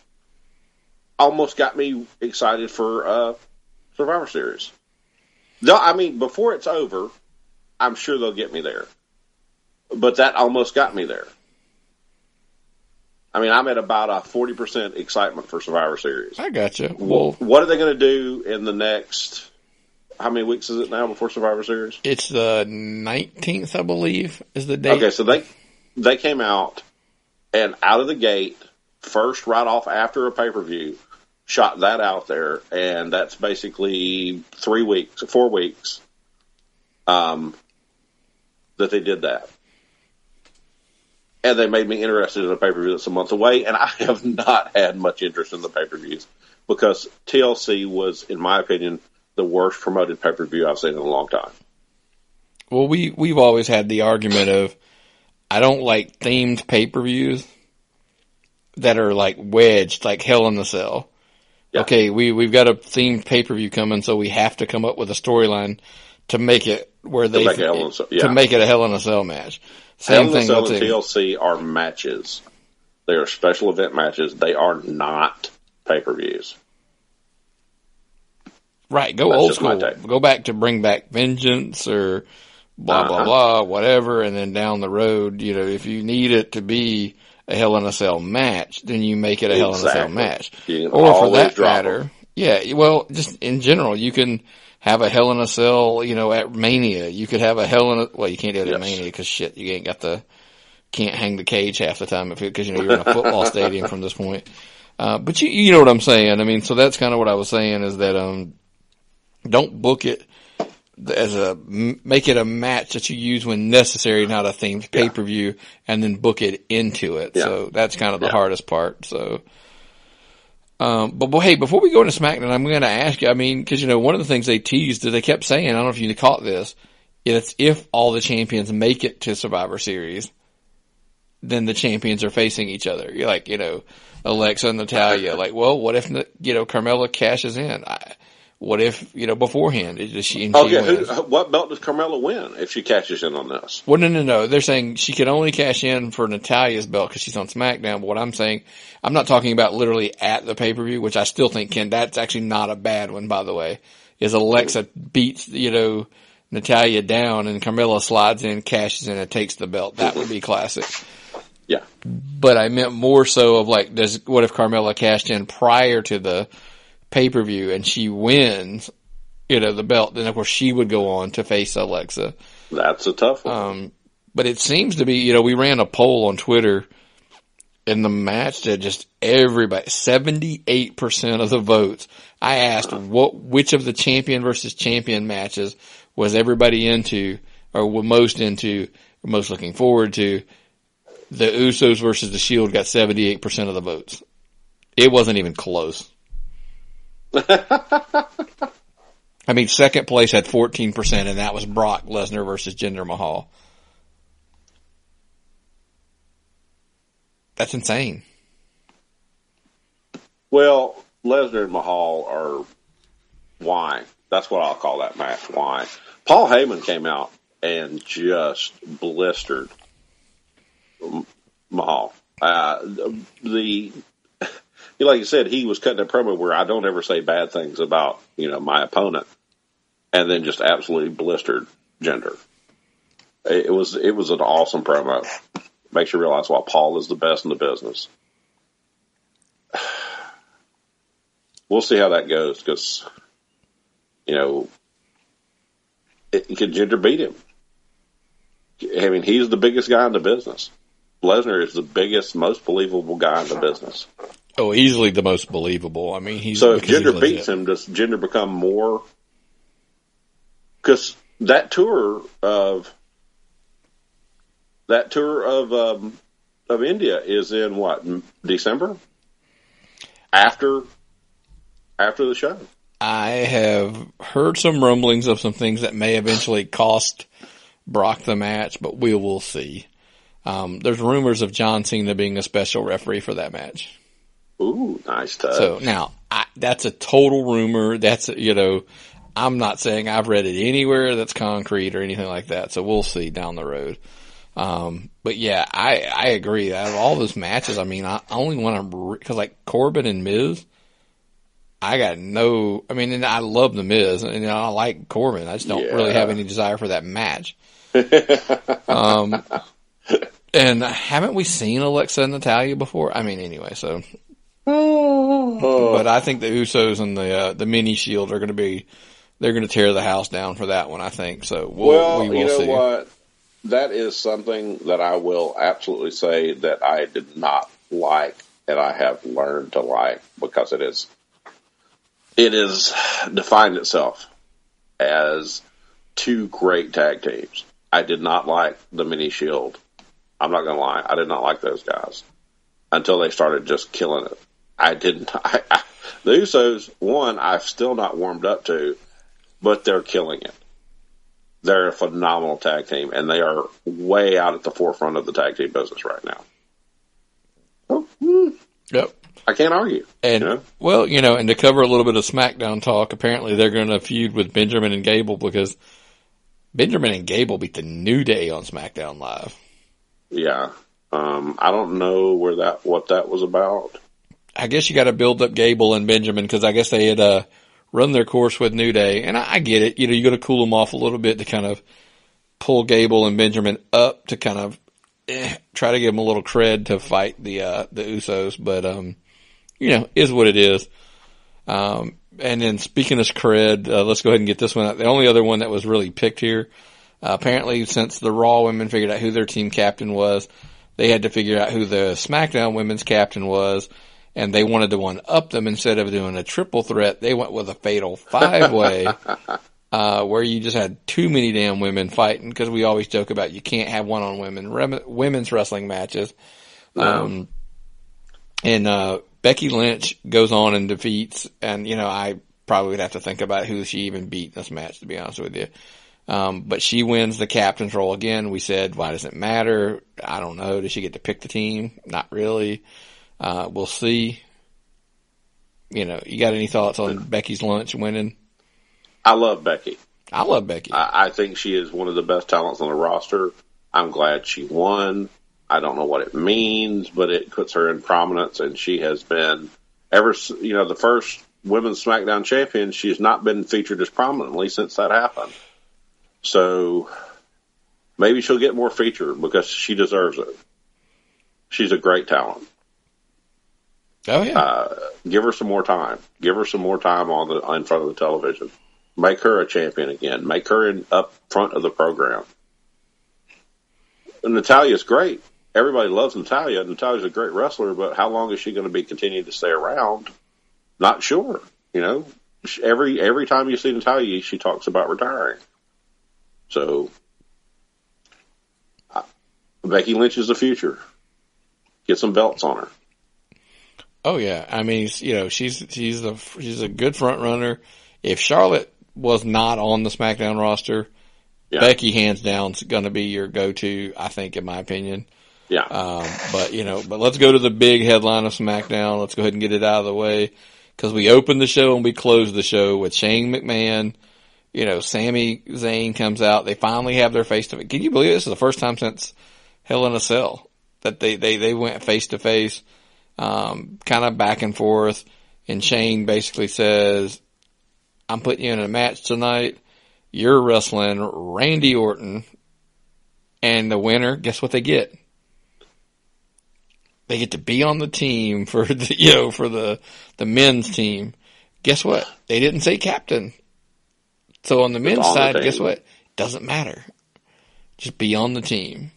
almost got me excited for Survivor Series. No, I mean, before it's over, I'm sure they'll get me there, but that almost got me there. I mean, I'm at about a 40% excitement for Survivor Series. I gotcha. Well, what are they going to do in the next, how many weeks is it now before Survivor Series? It's the 19th, I believe, is the date. Okay, so they came out, and out of the gate, first right off after a pay-per-view, shot that out there, and that's basically 4 weeks that they did that. And they made me interested in a pay-per-view that's a month away, and I have not had much interest in the pay-per-views because TLC was, in my opinion, the worst promoted pay-per-view I've seen in a long time. Well, we've always had the argument of I don't like themed pay-per-views that are like wedged, like Hell in a Cell. Yeah. Okay, we've got a themed pay-per-view coming, so we have to come up with a storyline to make it where to make it a Hell in a Cell match. Hell in a Cell and TLC are matches. They are special event matches. They are not pay-per-views. Right, go old school. Go back to Bring Back Vengeance or blah, blah, blah, whatever, and then down the road, if you need it to be a Hell in a Cell match, then you make it a Hell in a Cell match. Or for that matter, just in general, you can have a Hell in a Cell, at Mania. You could have a you can't do it at Mania because shit, you ain't got can't hang the cage half the time because, you're in a football stadium from this point. But you know what I'm saying. I mean, so that's kind of what I was saying is that, don't book it make it a match that you use when necessary, not a themed pay-per-view, and then book it into it. Yeah. So that's kind of the hardest part. So, but hey, before we go into SmackDown, I'm going to ask you, I mean, cause one of the things they teased is they kept saying, I don't know if you caught this, it's if all the champions make it to Survivor Series, then the champions are facing each other. You're like, Alexa and Natalya, like, well, what if, Carmella cashes in? What if, beforehand, she wins? What belt does Carmella win if she cashes in on this? Well, no. They're saying she can only cash in for Natalya's belt because she's on SmackDown. But what I'm saying, I'm not talking about literally at the pay-per-view, which I still think that's actually not a bad one, by the way, is Alexa beats, Natalya down and Carmella slides in, cashes in, and takes the belt. That would be classic. Yeah. But I meant more so of like, what if Carmella cashed in prior to the pay-per-view and she wins, the belt, then of course she would go on to face Alexa. That's a tough one. But it seems to be, we ran a poll on Twitter in the match that just everybody, 78% of the votes, I asked which of the champion versus champion matches was everybody into, or were most into, or most looking forward to. The Usos versus the Shield got 78% of the votes. It wasn't even close. I mean, second place had 14%, and that was Brock Lesnar versus Jinder Mahal. That's insane. Well, Lesnar and Mahal are why. That's what I'll call that match. Why? Paul Heyman came out and just blistered Mahal. Like you said, he was cutting a promo where I don't ever say bad things about, my opponent, and then just absolutely blistered Jinder. It was an awesome promo. Makes you realize why Paul is the best in the business. We'll see how that goes because, can Jinder beat him? I mean, he's the biggest guy in the business. Lesnar is the biggest, most believable guy in the business. Oh, easily the most believable. I mean, so if Jinder beats him, does Jinder become more? Because that tour of India is in what, December? After the show. I have heard some rumblings of some things that may eventually cost Brock the match, but we will see. There's rumors of John Cena being a special referee for that match. Ooh, nice touch. So now that's a total rumor. That's, I'm not saying I've read it anywhere that's concrete or anything like that. So we'll see down the road. But yeah, I agree. Out of all those matches, I mean, I only want to, cause like Corbin and Miz, and I love the Miz and I like Corbin. I just don't really have any desire for that match. And haven't we seen Alexa and Natalya before? I mean, anyway, so. But I think the Usos and the mini Shield are going to they're going to tear the house down for that one, I think. So we will see. What? That is something that I will absolutely say that I did not like and I have learned to like because it is defined itself as two great tag teams. I did not like the mini Shield. I'm not going to lie. I did not like those guys until they started just killing it. I didn't. The Usos, I've still not warmed up to, but they're killing it. They're a phenomenal tag team, and they are way out at the forefront of the tag team business right now. Yep. I can't argue. And, and to cover a little bit of SmackDown talk, apparently they're going to feud with Benjamin and Gable because Benjamin and Gable beat the New Day on SmackDown Live. Yeah. I don't know what that was about. I guess you got to build up Gable and Benjamin because I guess they had run their course with New Day, and I get it. You got to cool them off a little bit to kind of pull Gable and Benjamin up to kind of try to give them a little cred to fight the Usos. But is what it is. And then speaking of cred, let's go ahead and get this one out. The only other one that was really picked here, apparently since the Raw women figured out who their team captain was, they had to figure out who the SmackDown women's captain was, and they wanted to one-up them. Instead of doing a triple threat, they went with a fatal five-way, where you just had too many damn women fighting, because we always joke about you can't have one-on-women women's wrestling matches. No. And Becky Lynch goes on and defeats, and I probably would have to think about who she even beat in this match, to be honest with you. But she wins the captain's role again. We said, why does it matter? I don't know. Does she get to pick the team? Not really. We'll see. You got any thoughts on Becky's Lunch winning? I love Becky. I love Becky. I think she is one of the best talents on the roster. I'm glad she won. I don't know what it means, but it puts her in prominence, and she has been the first women's SmackDown champion. She has not been featured as prominently since that happened. So maybe she'll get more feature because she deserves it. She's a great talent. Oh yeah. Give her some more time. Give her some more time in front of the television. Make her a champion again. Make her up front of the program. And Natalya's great. Everybody loves Natalya. Natalya's a great wrestler, but how long is she going to be continuing to stay around? Not sure. Every time you see Natalya, she talks about retiring. So, Becky Lynch is the future. Get some belts on her. Oh yeah, I mean, she's a good front runner. If Charlotte was not on the SmackDown roster, Becky hands down is going to be your go-to. I think, in my opinion. Yeah. But let's go to the big headline of SmackDown. Let's go ahead and get it out of the way, because we opened the show and we closed the show with Shane McMahon. Sami Zayn comes out. They finally have their face-to-face. Can you believe this is the first time since Hell in a Cell that they went face-to-face, kind of back and forth. And Shane basically says, I'm putting you in a match tonight. You're wrestling Randy Orton. And the winner, guess what they get? They get to be on the team for the men's team. Guess what? They didn't say captain. So on the men's side, guess what? Doesn't matter. Just be on the team.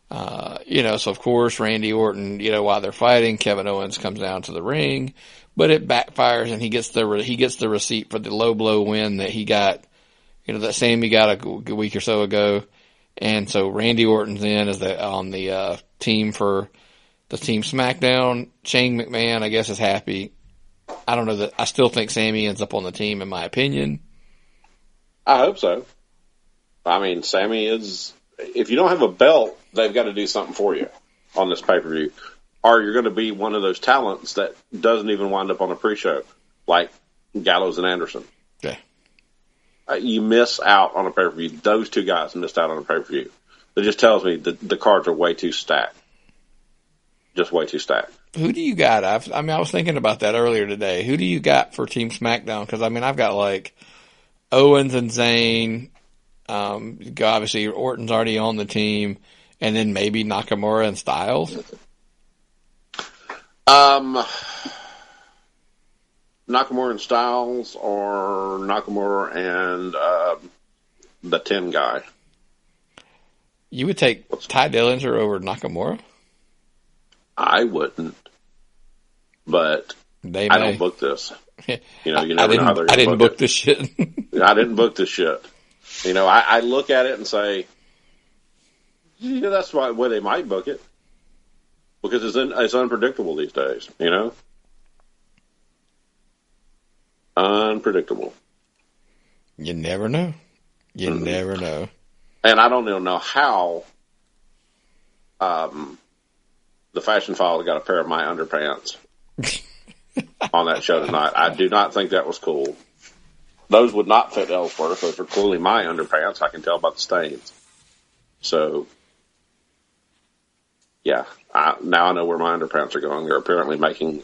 So of course Randy Orton, while they're fighting, Kevin Owens comes down to the ring, but it backfires and he gets the receipt for the low blow win that he got, that Sammy got a week or so ago. And so Randy Orton's in as on the team for the Team SmackDown. Shane McMahon, I guess, is happy. I don't know that. I still think Sammy ends up on the team, in my opinion. I hope so. I mean, Sammy is. If you don't have a belt, they've got to do something for you on this pay-per-view, or you're going to be one of those talents that doesn't even wind up on a pre-show, like Gallows and Anderson. Okay. You miss out on a pay-per-view. Those two guys missed out on a pay-per-view. It just tells me that the cards are way too stacked. Just way too stacked. Who do you got? I was thinking about that earlier today. Who do you got for Team SmackDown? Because, I've got, like, Owens and Zayn. Obviously, Orton's already on the team. And then maybe Nakamura and Styles. Nakamura and Styles, or Nakamura and the 10 guy. You would take Ty Dillinger over Nakamura? I wouldn't, but I don't book this. You never know how they're going to book it. I didn't book this shit. I didn't book this shit. I look at it and say, that's why they might book it, because it's unpredictable these days. Unpredictable. You never know. You never know. And I don't even know how the Fashion File got a pair of my underpants on that show tonight. I do not think that was cool. Those would not fit Ellsworth. Those are clearly my underpants. I can tell by the stains. So, yeah. Now I know where my underpants are going. They're apparently making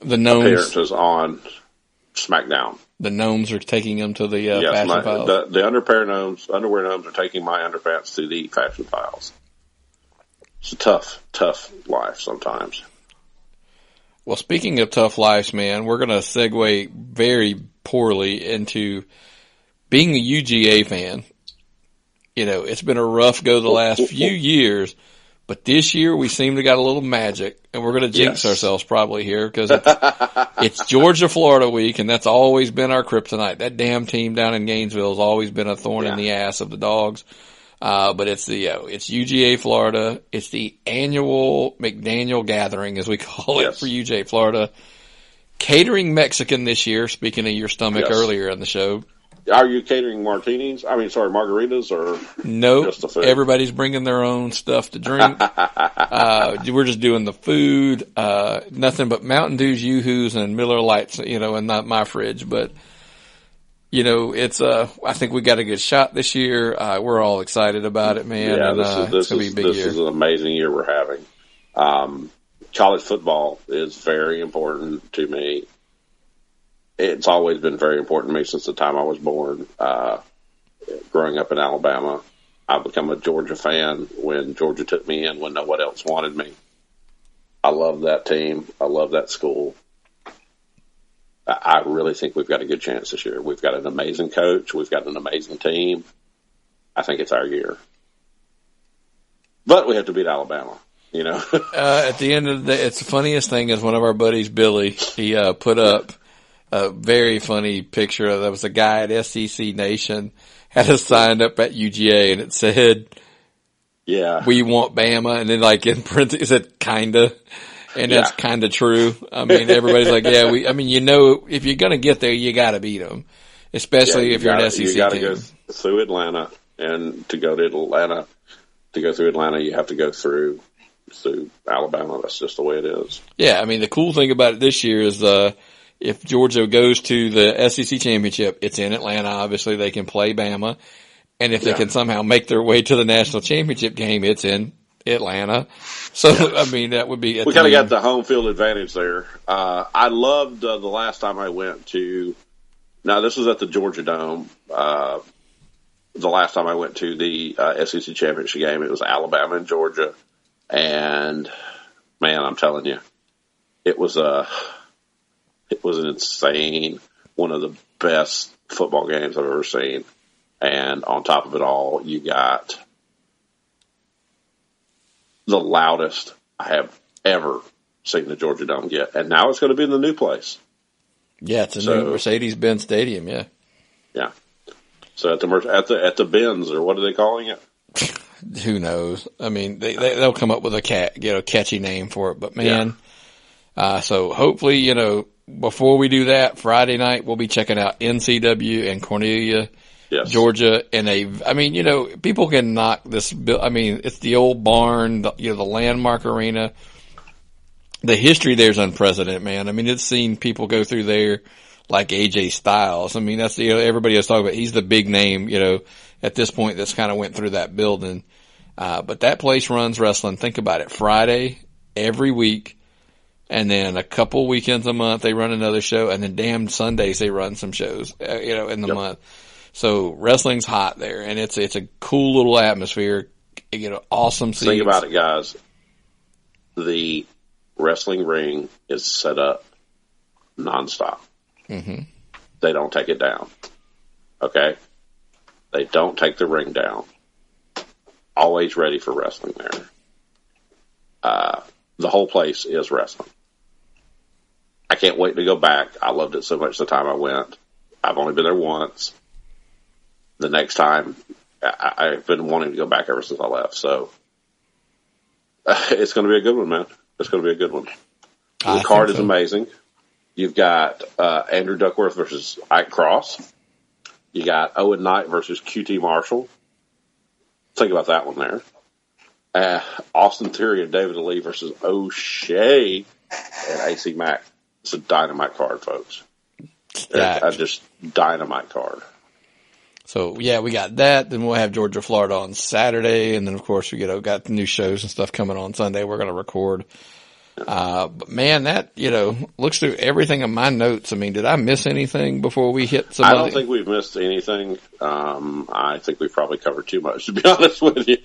the gnomes appearances on SmackDown. The gnomes are taking them to the Fashion Files. The underwear gnomes are taking my underpants to the Fashion Files. It's a tough life sometimes. Well, speaking of tough lives, man, we're going to segue very poorly into being a UGA fan. It's been a rough go the last few years, but this year we seem to got a little magic, and we're going to jinx ourselves probably here because it's Georgia, Florida week, and that's always been our kryptonite. That damn team down in Gainesville has always been a thorn in the ass of the Dogs. But it's it's UGA Florida. It's the annual McDaniel gathering, as we call it, for UGA Florida. Catering Mexican this year, speaking of your stomach earlier in the show. Are you catering martinis? Margaritas, or nope? Just the food? Everybody's bringing their own stuff to drink. We're just doing the food. Nothing but Mountain Dews, Yoo-Hoos, and Miller Lights, and not my fridge, but it's, I think we got a good shot this year. We're all excited about it, man. Yeah, and, this is an amazing year we're having. College football is very important to me. It's always been very important to me since the time I was born. Growing up in Alabama, I've become a Georgia fan when Georgia took me in when no one else wanted me. I love that team. I love that school. I really think we've got a good chance this year. We've got an amazing coach. We've got an amazing team. I think it's our year. But we have to beat Alabama, At the end of the day, it's the funniest thing is one of our buddies, Billy, he put up a very funny picture. There was a guy at SEC Nation had us signed up at UGA, and it said, we want Bama. And then in parentheses, it said kinda. And that's kind of true. Everybody's like, if you're going to get there, you got to beat them. Especially if you're an SEC team. You got to go through Atlanta, and to go to Atlanta, to go through Atlanta, you have to go through Alabama. That's just the way it is. Yeah, I mean, the cool thing about it this year is if Georgia goes to the SEC championship, it's in Atlanta. Obviously, they can play Bama. And if they can somehow make their way to the national championship game, it's in Atlanta. So, I mean, that would be... We kind of got the home field advantage there. I loved the last time I went to... Now, this was at the Georgia Dome. The last time I went to the SEC championship game, it was Alabama and Georgia. And, man, I'm telling you, it was an insane, one of the best football games I've ever seen. And on top of it all, you got the loudest I have ever seen the Georgia Dome get. And now it's going to be in the new place. Yeah, it's a new Mercedes-Benz Stadium, yeah. Yeah. So at the Benz, or what are they calling it? Who knows? I mean, they'll come up with a catchy name for it. But man, so hopefully, before we do that, Friday night we'll be checking out NCW in Cornelia, Georgia, people can knock this. I mean, it's the old barn, the landmark arena. The history there's unprecedented, man. I mean, it's seen people go through there like AJ Styles. I mean, that's everybody else talking about. He's the big name, at this point that's kind of went through that building. But that place runs wrestling. Think about it. Friday, every week, and then a couple weekends a month they run another show, and then damn Sundays they run some shows, in the month. So wrestling's hot there, and it's a cool little atmosphere. Awesome seats. Think about it, guys. The wrestling ring is set up nonstop. Mm-hmm. They don't take it down. Okay? They don't take the ring down. Always ready for wrestling there. The whole place is wrestling. I can't wait to go back. I loved it so much the time I went. I've only been there once. The next time, I've been wanting to go back ever since I left. So it's going to be a good one, man. It's going to be a good one. The card is amazing. You've got Andrew Duckworth versus Ike Cross. You got Owen Knight versus QT Marshall. Think about that one there. Austin Theory and David Lee versus O'Shea and AC Mack. It's a dynamite card, folks. Just dynamite card. So, yeah, we got that. Then we'll have Georgia, Florida on Saturday. And then, of course, we got the new shows and stuff coming on Sunday we're going to record. But, man, that, looks through everything in my notes. I mean, did I miss anything before we hit somebody? I don't think we've missed anything. I think we've probably covered too much, to be honest with you.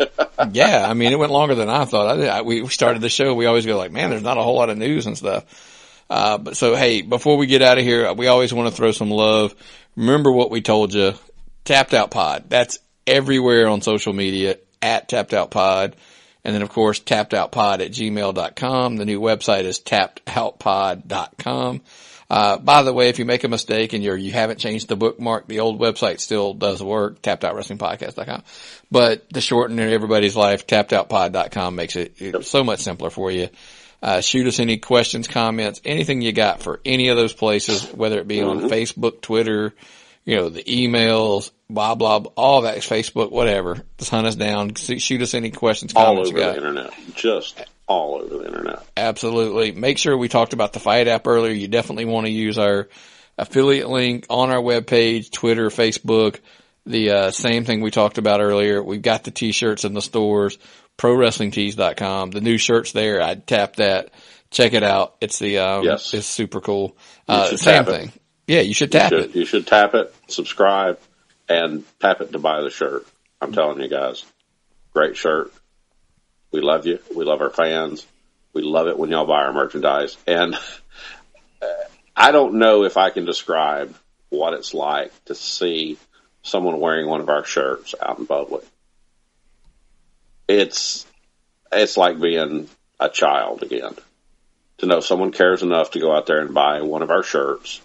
Yeah, I mean, it went longer than I thought. We started the show. We always go like, man, there's not a whole lot of news and stuff. But so, hey, before we get out of here, we always want to throw some love. Remember what we told you. Tapped Out Pod. That's everywhere on social media at Tapped Out Pod. And then, of course, tappedoutpod@gmail.com. The new website is tappedoutpod.com. By the way, if you make a mistake and you haven't changed the bookmark, the old website still does work, tappedoutvwrestlingpodcast.com. But to shorten everybody's life, tappedoutpod.com makes it so much simpler for you. Shoot us any questions, comments, anything you got for any of those places, whether it be on Facebook, Twitter, the emails, blah, blah, blah, all that, Facebook, whatever. Just hunt us down. Shoot us any questions, comments you got. All over the internet. Just all over the internet. Absolutely. Make sure we talked about the Fight app earlier. You definitely want to use our affiliate link on our webpage, Twitter, Facebook. The same thing we talked about earlier. We've got the T-shirts in the stores, ProWrestlingTees.com. The new shirts there, I'd tap that. Check it out. It's it's super cool. Same thing. Yeah, you should tap it. You should tap it, subscribe, and tap it to buy the shirt. I'm telling you guys, great shirt. We love you. We love our fans. We love it when y'all buy our merchandise. And I don't know if I can describe what it's like to see someone wearing one of our shirts out in public. It's like being a child again. To know someone cares enough to go out there and buy one of our shirts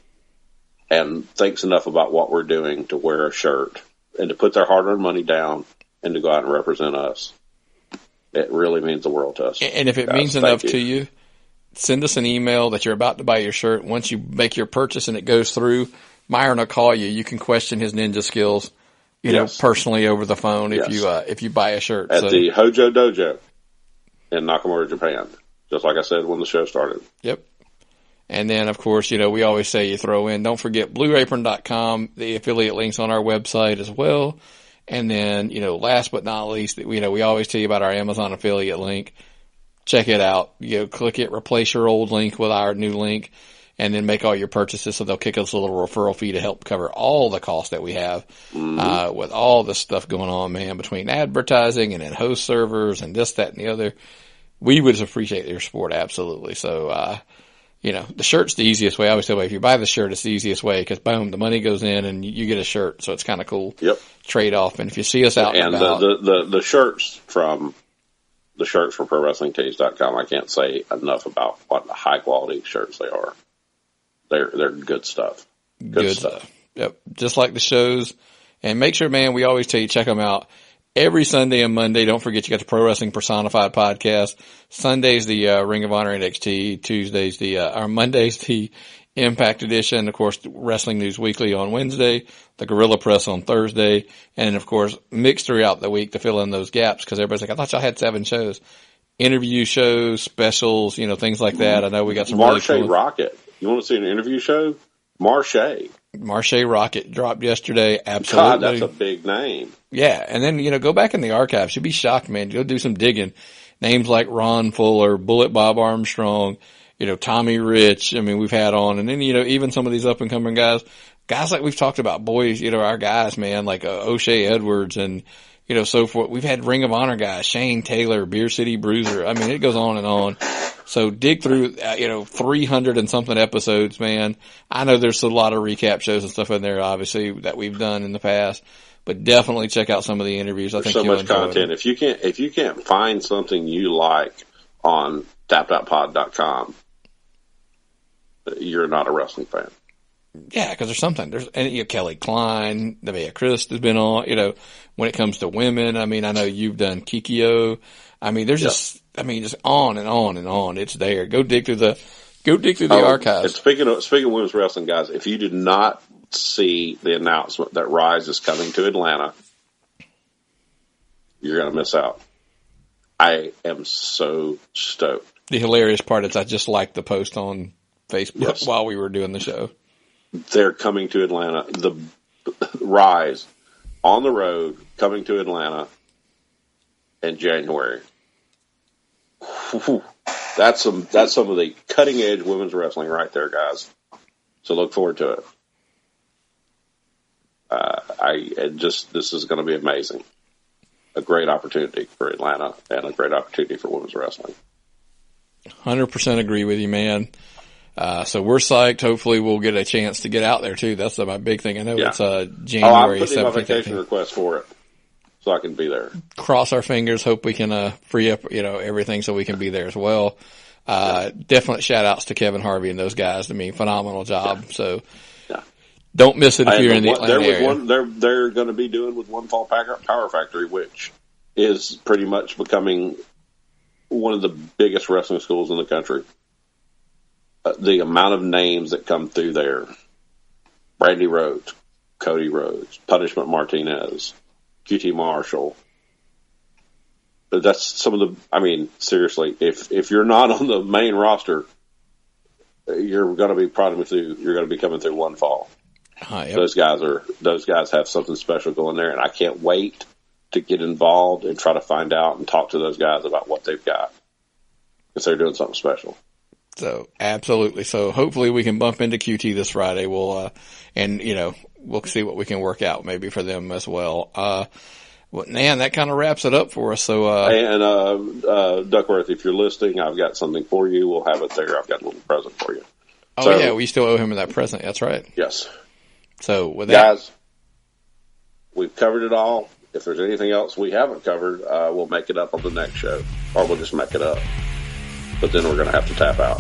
and thinks enough about what we're doing to wear a shirt and to put their hard-earned money down and to go out and represent us. It really means the world to us. And if it means enough to you, send us an email that you're about to buy your shirt. Once you make your purchase and it goes through, Myron will call you. You can question his ninja skills. personally over the phone Yes. if you buy a shirt. At the Hojo Dojo in Nakamura, Japan. Just like I said when the show started. Yep. And then, of course, we always say you throw in, don't forget BlueApron.com, the affiliate links on our website as well. And then, last but not least, we always tell you about our Amazon affiliate link. Check it out. Click it, replace your old link with our new link, and then make all your purchases so they'll kick us a little referral fee to help cover all the costs that we have, with all this stuff going on, man, between advertising and then host servers and this, that, and the other. We would appreciate your support, absolutely. So, the shirt's the easiest way. I always tell you, if you buy the shirt, it's the easiest way because, boom, the money goes in and you get a shirt. So it's kind of cool. Yep. Trade off. And if you see us out and about, the shirts from ProWrestlingTees.com, I can't say enough about what high quality shirts they are. They're good stuff. Good stuff. Yep. Just like the shows. And make sure, man, we always tell you, check them out. Every Sunday and Monday, don't forget you got the Pro Wrestling Personified podcast. Sunday's the Ring of Honor NXT. Tuesday's Monday's the Impact Edition. Of course, Wrestling News Weekly on Wednesday, the Gorilla Press on Thursday, and of course, mixed throughout the week to fill in those gaps because everybody's like, I thought y'all had 7 shows. Interview shows, specials, things like that. I know we got some Marche really cool. Rocket. You want to see an interview show? Marche Rocket dropped yesterday. Absolutely. God, that's a big name. Yeah. And then, go back in the archives. You'll be shocked, man. Go do some digging. Names like Ron Fuller, Bullet Bob Armstrong, Tommy Rich. I mean, we've had on. And then, even some of these up and coming guys like we've talked about, boys, our guys, man, like O'Shea Edwards and, so forth. We've had Ring of Honor guys, Shane Taylor, Beer City Bruiser. I mean, it goes on and on. So dig through, 300 and something episodes, man. I know there's a lot of recap shows and stuff in there, obviously, that we've done in the past, but definitely check out some of the interviews. I think so much content. If you can't find something you like on tappedOutPod.com, you're not a wrestling fan. Yeah, because there's something. Kelly Klein, Nevaeh Chris has been on. When it comes to women, I mean, I know you've done Kikyo. I mean, there's just on and on and on. It's there. Go dig through the archives. And speaking of women's wrestling, guys, if you did not see the announcement that Rise is coming to Atlanta, you're going to miss out. I am so stoked. The hilarious part is I just liked the post on Facebook while we were doing the show. They're coming to Atlanta. The Rise on the road coming to Atlanta in January. Whew. That's some of the cutting edge women's wrestling right there, guys. So look forward to it. This is going to be amazing. A great opportunity for Atlanta and a great opportunity for women's wrestling. 100% agree with you, man. So we're psyched. Hopefully we'll get a chance to get out there too. That's my big thing. I know it's January 17th. I'm putting my vacation request for it so I can be there. Cross our fingers. Hope we can free up everything so we can be there as well. Definite shout outs to Kevin Harvey and those guys. I mean, phenomenal job. Yeah. So don't miss it if you're in the Atlanta area. They're going to be doing with One Fall Power Factory, which is pretty much becoming one of the biggest wrestling schools in the country. The amount of names that come through there: Brandy Rhodes, Cody Rhodes, Punishment Martinez, QT Marshall. But that's some of the. I mean, seriously, if you're not on the main roster, you're going to be coming through One Fall. Yep. Those guys have something special going there, and I can't wait to get involved and try to find out and talk to those guys about what they've got, because they're doing something special. So absolutely. So hopefully we can bump into QT this Friday. We'll see what we can work out maybe for them as well. Man, that kind of wraps it up for us. So, Duckworth, if you're listening, I've got something for you. We'll have it there. I've got a little present for you. Oh yeah, we still owe him that present. That's right. Yes. So with that, guys, we've covered it all. If there's anything else we haven't covered, we'll make it up on the next show, or we'll just make it up. But then we're going to have to tap out.